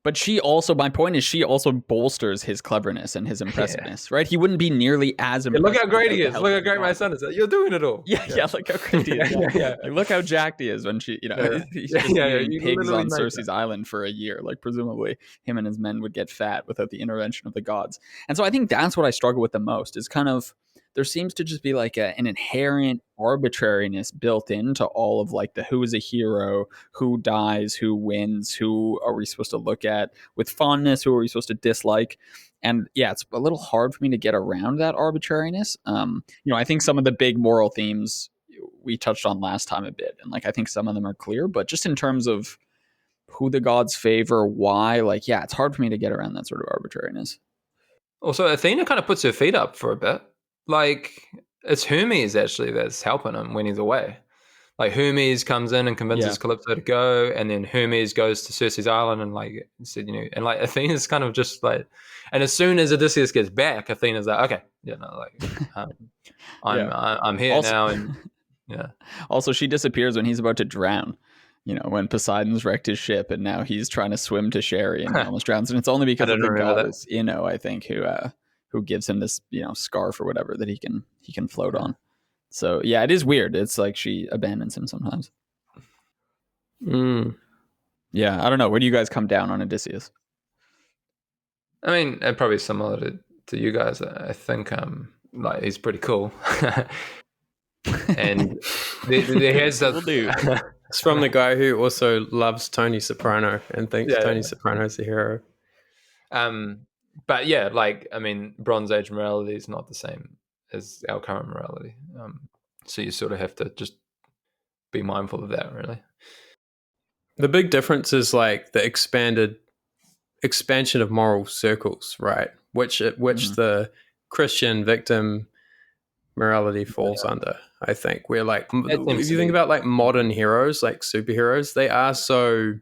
But my point is, she also bolsters his cleverness and his impressiveness, right? He wouldn't be nearly as impressive. Look how great he is. without the Look how help great of my God. son is. You're doing it all. Yeah, look how great he is. Yeah. Like, look how jacked he is when she, he's just eating You pigs literally on made Circe's island for a year. Like, presumably, him and his men would get fat without the intervention of the gods. And so I think that's what I struggle with the most, is kind of, there seems to just be like an inherent arbitrariness built into all of like the who is a hero, who dies, who wins, who are we supposed to look at with fondness, who are we supposed to dislike. And yeah, it's a little hard for me to get around that arbitrariness. I think some of the big moral themes we touched on last time a bit, and like I think some of them are clear, but just in terms of who the gods favor, why, like, yeah, it's hard for me to get around that sort of arbitrariness. Also, Athena kind of puts her feet up for a bit. Like, it's Hermes actually that's helping him when he's away. Like, Hermes comes in and convinces Calypso to go, and then Hermes goes to Circe's island and like said, and like Athena's kind of just like, and as soon as Odysseus gets back, Athena's like, okay, I'm here also, now, and yeah. Also, she disappears when he's about to drown. When Poseidon's wrecked his ship, and now he's trying to swim to Sherry and he almost drowns, and it's only because of the goddess Ino, I think, who gives him this scarf or whatever that he can float on. So yeah, it is weird. It's like she abandons him sometimes. Yeah, I don't know. Where do you guys come down on Odysseus? I mean, probably similar to you guys. I think like he's pretty cool. And here's the Will do. It's from the guy who also loves Tony Soprano and thinks Tony Soprano is the hero. But yeah, like, I mean, Bronze Age morality is not the same as our current morality. So you sort of have to just be mindful of that, really. The big difference is like the expansion of moral circles, right? Which the Christian victim morality falls under, I think. We're like, if you think about like modern heroes, like superheroes, they are so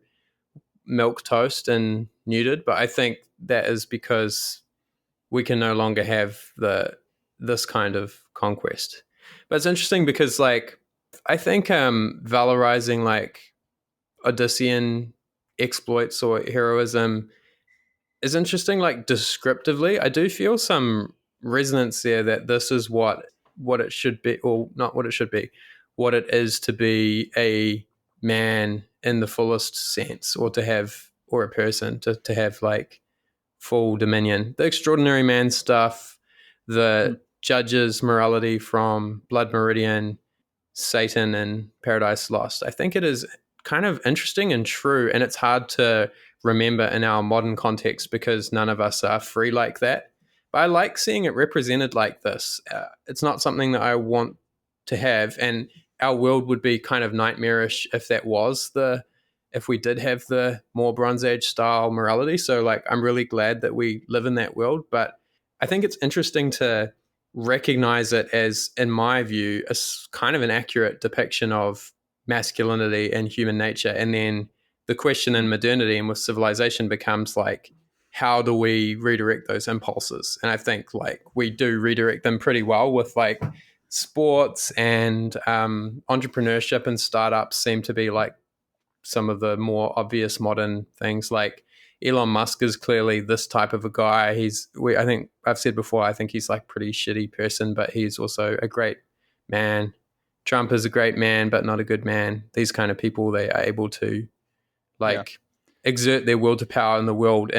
milquetoast and neutered, but I think that is because we can no longer have this kind of conquest. But it's interesting because like I think valorizing like Odyssean exploits or heroism is interesting, like descriptively. I do feel some resonance there that this is what it should be, or not what it should be, what it is to be a man in the fullest sense, or a person to have like full dominion. The extraordinary man stuff, the judge's morality from Blood Meridian, Satan, and Paradise Lost. I think it is kind of interesting and true, and it's hard to remember in our modern context because none of us are free like that. But I like seeing it represented like this. It's not something that I want to have, and our world would be kind of nightmarish if we did have the more Bronze Age style morality. So like, I'm really glad that we live in that world, but I think it's interesting to recognize it as, in my view, a kind of an accurate depiction of masculinity and human nature. And then the question in modernity and with civilization becomes like, how do we redirect those impulses? And I think like we do redirect them pretty well with like sports and entrepreneurship, and startups seem to be like some of the more obvious modern things. Like Elon Musk is clearly this type of a guy. I think I've said before, I think he's like pretty shitty person, but he's also a great man. Trump is a great man, but not a good man. These kind of people, they are able to exert their will to power in the world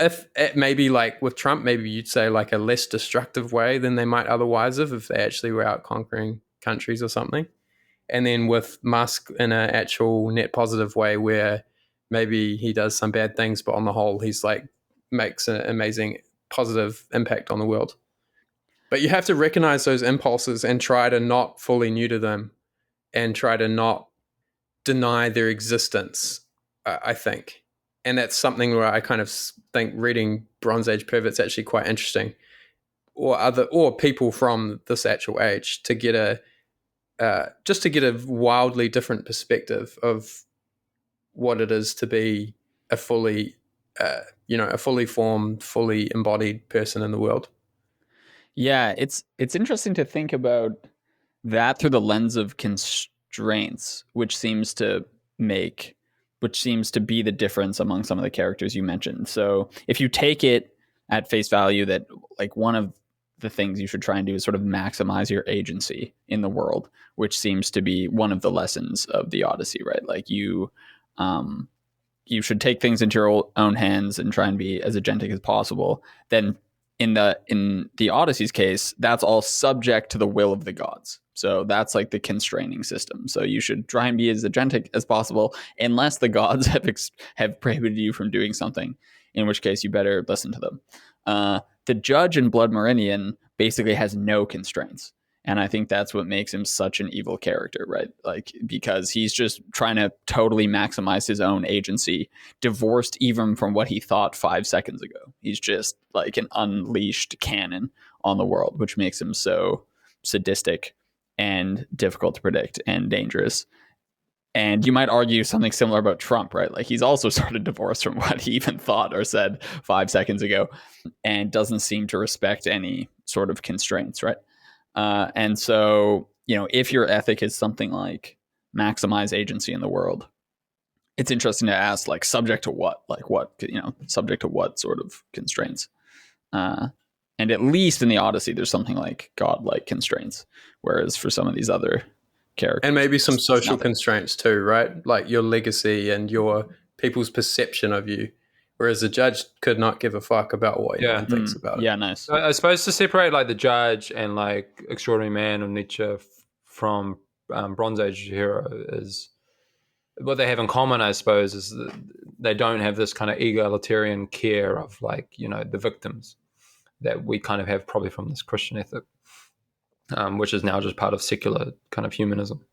if it maybe like with Trump, maybe you'd say like a less destructive way than they might otherwise have if they actually were out conquering countries or something. And then with Musk in an actual net positive way where maybe he does some bad things, but on the whole, he's like makes an amazing positive impact on the world. But you have to recognize those impulses and try to not fully neuter them and try to not deny their existence. I think. And that's something where I kind of think reading Bronze Age Pervert's actually quite interesting, or people from this actual age, to get just to get a wildly different perspective of what it is to be a fully a fully formed, fully embodied person in the world. Yeah, it's interesting to think about that through the lens of constraints, which seems to be the difference among some of the characters you mentioned. So if you take it at face value that like one of the things you should try and do is sort of maximize your agency in the world, which seems to be one of the lessons of the Odyssey, right? Like you should take things into your own hands and try and be as agentic as possible. Then in the Odyssey's case, that's all subject to the will of the gods. So that's like the constraining system. So you should try and be as agentic as possible, unless the gods have prohibited you from doing something, in which case you better listen to them. The judge in Blood Meridian basically has no constraints. And I think that's what makes him such an evil character, right? Like, because he's just trying to totally maximize his own agency, divorced even from what he thought 5 seconds ago. He's just like an unleashed cannon on the world, which makes him so sadistic and difficult to predict and dangerous. And you might argue something similar about Trump, right? Like, he's also sort of divorced from what he even thought or said 5 seconds ago and doesn't seem to respect any sort of constraints, right? And so, if your ethic is something like maximize agency in the world, it's interesting to ask, like, subject to what? Like, what, subject to what sort of constraints? And at least in the Odyssey, there's something like godlike constraints, whereas for some of these other characters, and maybe some social constraints too, right? Like your legacy and your people's perception of you. Whereas the judge could not give a fuck about what anyone thinks about it. Yeah, nice. I suppose to separate like the judge and like Extraordinary Man of Nietzsche from Bronze Age hero is what they have in common, I suppose, is that they don't have this kind of egalitarian care of like, the victims that we kind of have probably from this Christian ethic, which is now just part of secular kind of humanism.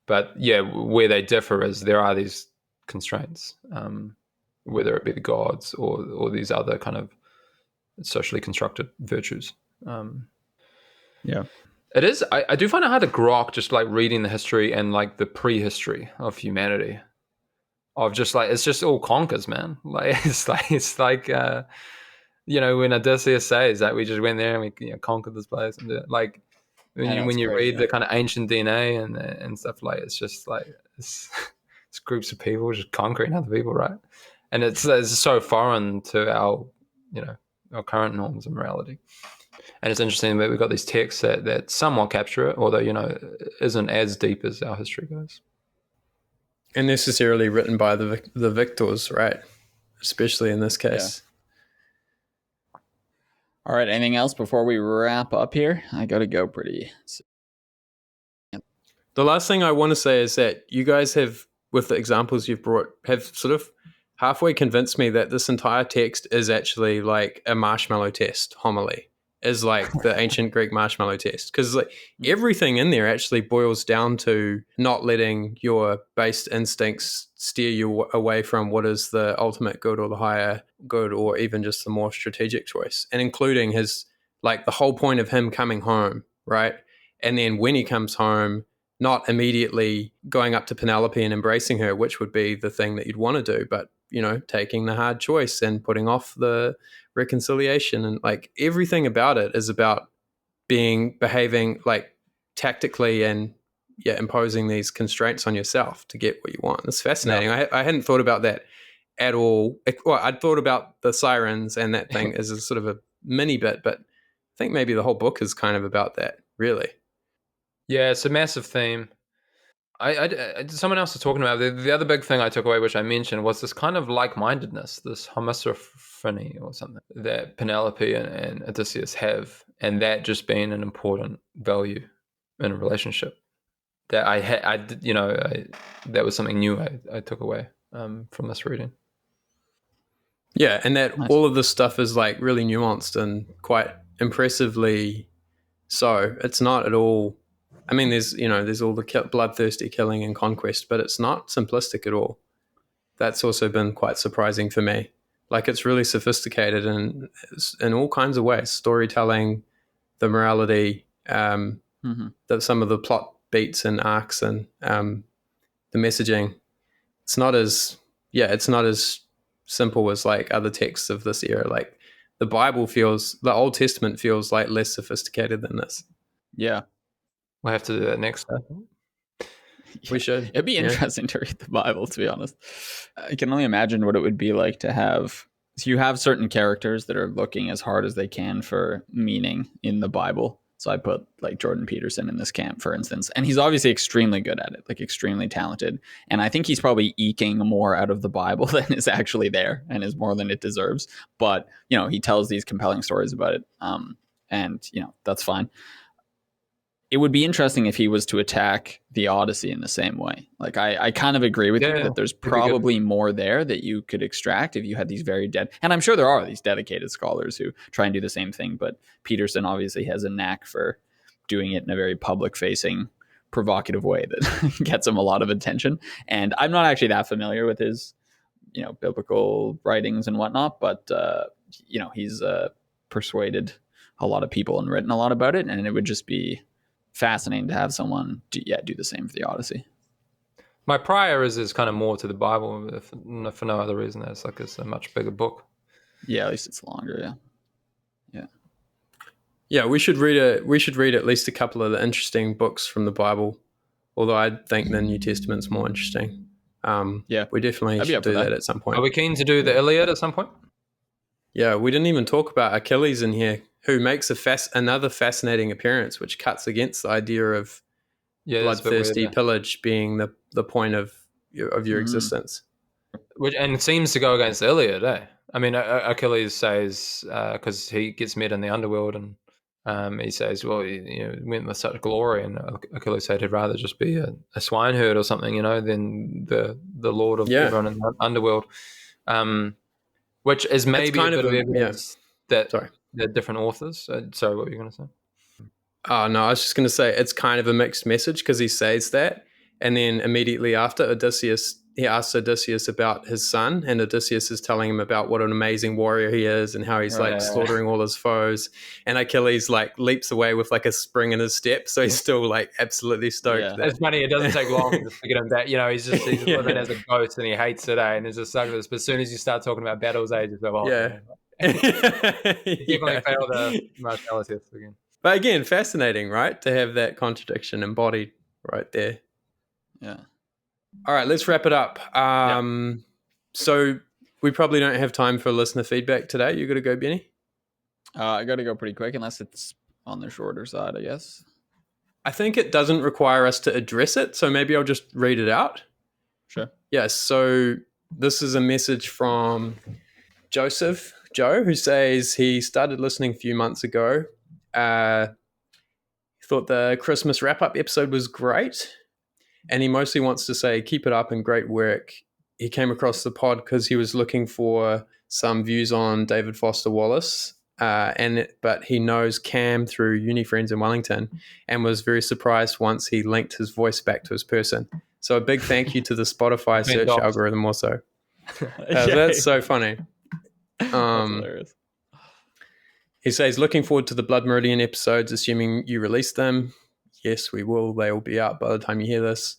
But yeah, where they differ is there are these constraints. Whether it be the gods or these other kind of socially constructed virtues. Yeah. It is. I do find it hard to grok just like reading the history and like the prehistory of humanity. Of just like, it's just all conquers, man. Like it's like when Odysseus says that we just went there and we conquered this place, and like when you read the kind of ancient DNA and stuff, like it's just like it's groups of people just conquering other people, right? And it's so foreign to our current norms of morality. And it's interesting that we've got these texts that somewhat capture it, although, isn't as deep as our history goes. And necessarily written by the victors, right? Especially in this case. Yeah. All right. Anything else before we wrap up here? I got to go pretty. The last thing I want to say is that you guys have, with the examples you've brought, have sort of halfway convinced me that this entire text is actually like a marshmallow test homily, is like the ancient Greek marshmallow test. Because like everything in there actually boils down to not letting your based instincts steer you away from what is the ultimate good or the higher good or even just the more strategic choice. And including his, like the whole point of him coming home, right? And then when he comes home, not immediately going up to Penelope and embracing her, which would be the thing that you'd want to do, but taking the hard choice and putting off the reconciliation, and like everything about it is about behaving like tactically and imposing these constraints on yourself to get what you want. It's fascinating. Yeah. I hadn't thought about that at all. Well, I'd thought about the sirens and that thing as a sort of a mini bit, but I think maybe the whole book is kind of about that, really. Yeah, it's a massive theme. Someone else was talking about the other big thing I took away, which I mentioned, was this kind of like-mindedness, this homophony or something that Penelope and Odysseus have, and that just being an important value in a relationship. That that was something new I took away from this reading. Yeah, and that all of this stuff is like really nuanced and quite impressively so. It's not at all. I mean, there's all the bloodthirsty killing and conquest, but it's not simplistic at all. that's also been quite surprising for me. Like, it's really sophisticated in all kinds of ways: storytelling, the morality, that some of the plot beats and arcs, and the messaging. It's not as simple as like other texts of this era. Like the Old Testament feels like less sophisticated than this. Yeah. We'll have to do that next time. We should. It'd be interesting to read the Bible, to be honest. I can only imagine what it would be like to have. So you have certain characters that are looking as hard as they can for meaning in the Bible. So I put like Jordan Peterson in this camp, for instance, and he's obviously extremely good at it, like extremely talented. And I think he's probably eking more out of the Bible than is actually there, and is more than it deserves. But he tells these compelling stories about it, and that's fine. It would be interesting if he was to attack the Odyssey in the same way. Like I kind of agree with you that there's probably more there that you could extract if you had these and I'm sure there are these dedicated scholars who try and do the same thing, but Peterson obviously has a knack for doing it in a very public facing, provocative way that gets him a lot of attention. And I'm not actually that familiar with his, biblical writings and whatnot, but he's persuaded a lot of people and written a lot about it, and it would just be fascinating to have someone do the same for the Odyssey. My prior is kind of more to the Bible, for no other reason. It's a much bigger book. Yeah, at least it's longer. Yeah. We should read at least a couple of the interesting books from the Bible. Although I think the New Testament's more interesting. We definitely should do that at some point. Are we keen to do the Iliad at some point? Yeah, we didn't even talk about Achilles in here, who makes another fascinating appearance, which cuts against the idea of bloodthirsty pillage being the point of your existence. And it seems to go against the Iliad, eh? I mean, Achilles says, because he gets met in the underworld, and he says, well, went with such glory, and Achilles said he'd rather just be a swineherd or something, than the lord of everyone in the underworld. Which is maybe a bit of evidence that they're different authors. Sorry, what were you going to say? Oh, no, I was just going to say it's kind of a mixed message, because he says that, and then immediately after, he asks Odysseus about his son, and Odysseus is telling him about what an amazing warrior he is and how he's slaughtering all his foes, and Achilles leaps away with a spring in his step, so he's still absolutely stoked. Yeah. It's funny, it doesn't take long to figure him that, he's living as a ghost and he hates it, and it's just like this. But as soon as you start talking about battles age, it's definitely failed the Marshmallow test again. But again, fascinating, right? To have that contradiction embodied right there. Yeah. All right, let's wrap it up. So we probably don't have time for listener feedback today. You got to go, Benny? I got to go pretty quick, unless it's on the shorter side, I guess. I think it doesn't require us to address it, so maybe I'll just read it out. Sure. Yeah, so this is a message from Joe, who says he started listening a few months ago. He thought the Christmas wrap-up episode was great, and he mostly wants to say keep it up and great work. He came across the pod because he was looking for some views on David Foster Wallace, but he knows Cam through uni friends in Wellington, and was very surprised once he linked his voice back to his person. So a big thank you to the Spotify search algorithm also. That's so funny. That's hilarious. He says, looking forward to the Blood Meridian episodes, assuming you release them. Yes, we will. They will be out by the time you hear this.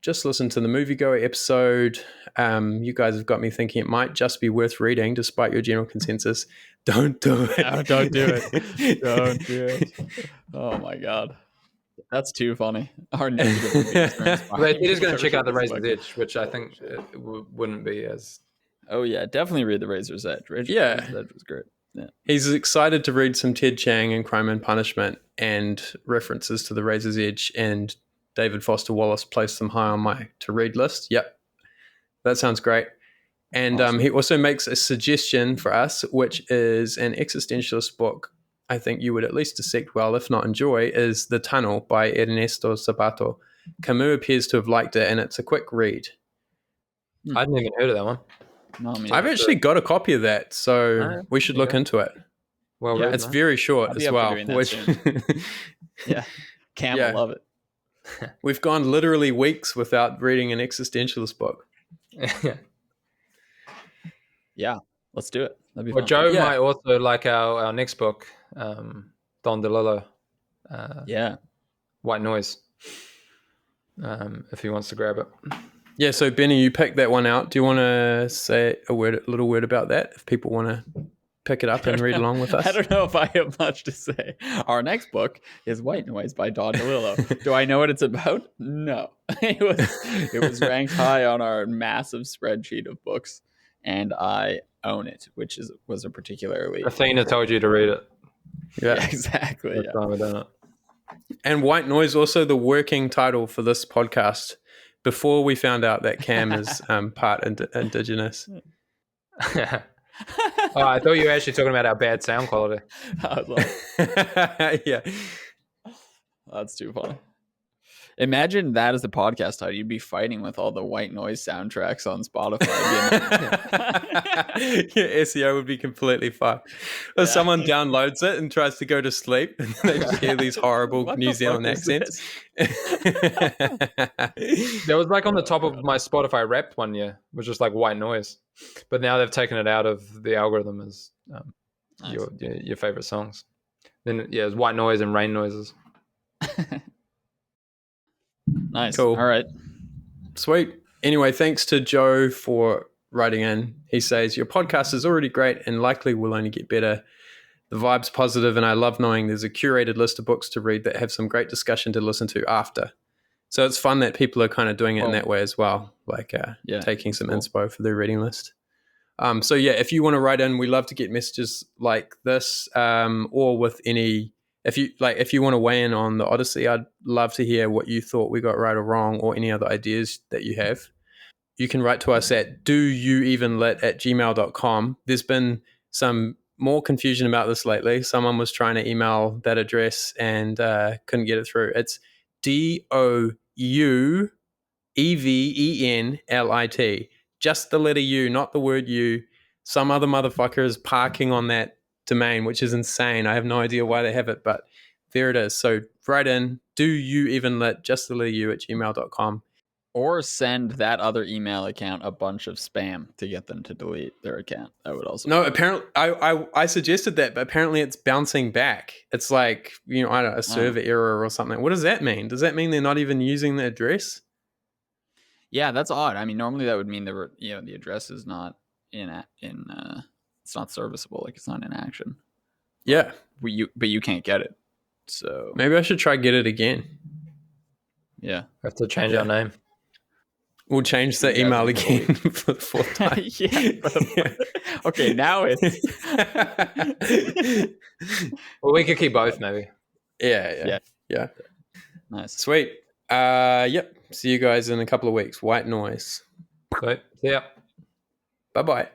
Just listen to the Moviegoer episode. You guys have got me thinking it might just be worth reading, despite your general consensus. Don't do it. No, don't do it. Don't do it. Oh my God. That's too funny. Our negative experience. But he is going to check out The Razor's Edge, which I think wouldn't be as... Oh yeah, definitely read The Razor's Edge. Razor's Edge was great. Yeah. He's excited to read some Ted Chiang and Crime and Punishment, and references to The Razor's Edge and David Foster Wallace placed them high on my to-read list. Yep, that sounds great. And awesome. He also makes a suggestion for us, which is an existentialist book I think you would at least dissect well, if not enjoy, is The Tunnel by Ernesto Sabato. Camus appears to have liked it, and it's a quick read. I hadn't even heard of that one. No, I've actually got a copy of that, so we should look into it. Well, yeah, it's very short as well. Yeah, Cam will love it. We've gone literally weeks without reading an existentialist book. Yeah, let's do it. That'd be Well, fun. Joe Yeah. might also like our next book, Don DeLillo, Yeah. White Noise, if he wants to grab it. Yeah, so Benny, you picked that one out. Do you want to say a little word about that if people want to pick it up and read along with us? I don't know if I have much to say. Our next book is White Noise by Don DeLillo. Do I know what it's about? No. It was ranked high on our massive spreadsheet of books, and I own it, which was a particularly Athena told you to read it. Yeah. Yeah, exactly. First time I've done it. And White Noise, also the working title for this podcast, before we found out that Cam is part indigenous. Oh, I thought you were actually talking about our bad sound quality. I was like, Yeah. that's too funny. Imagine that as the podcast title. You'd be fighting with all the White Noise soundtracks on Spotify. Yeah, SEO would be completely fucked. Or someone downloads it and tries to go to sleep, and they just hear these horrible What New the Zealand fuck is accents. That was like on the top of my Spotify Wrapped one year, which was like White Noise. But now they've taken it out of the algorithm as Nice. your favorite songs. Then it's White Noise and Rain Noises. Nice. Cool. All right. Sweet. Anyway, thanks to Joe for writing in. He says, your podcast is already great and likely will only get better. The vibe's positive, and I love knowing there's a curated list of books to read that have some great discussion to listen to after. So it's fun that people are kind of doing it in that way as well, like taking some inspo for their reading list. So yeah, if you want to write in, we love to get messages like this, or with any. If you want to weigh in on the Odyssey, I'd love to hear what you thought we got right or wrong, or any other ideas that you have. You can write to us at doyouevenlit@gmail.com. There's been some more confusion about this lately. Someone was trying to email that address and couldn't get it through. It's DOUEVENLIT. Just the letter U, not the word U. Some other motherfucker is parking on that domain, which is insane. I have no idea why they have it, but there it is. So write in, doyouevenlit, just the letter U @gmail.com. Or send that other email account a bunch of spam to get them to delete their account. That would also. No, apparently I suggested that, but apparently it's bouncing back. It's like, I don't know, a server error or something. What does that mean? Does that mean they're not even using the address? Yeah, that's odd. I mean, normally that would mean the address is not it's not serviceable, like it's not in action. Yeah. But you can't get it. So maybe I should try get it again. Yeah. We have to change our name. We'll change the email again for the fourth time. Okay, now it's Well, we could keep both maybe. Yeah. Nice. Sweet. Yep. See you guys in a couple of weeks. White Noise. Sweet. See ya. Bye-bye.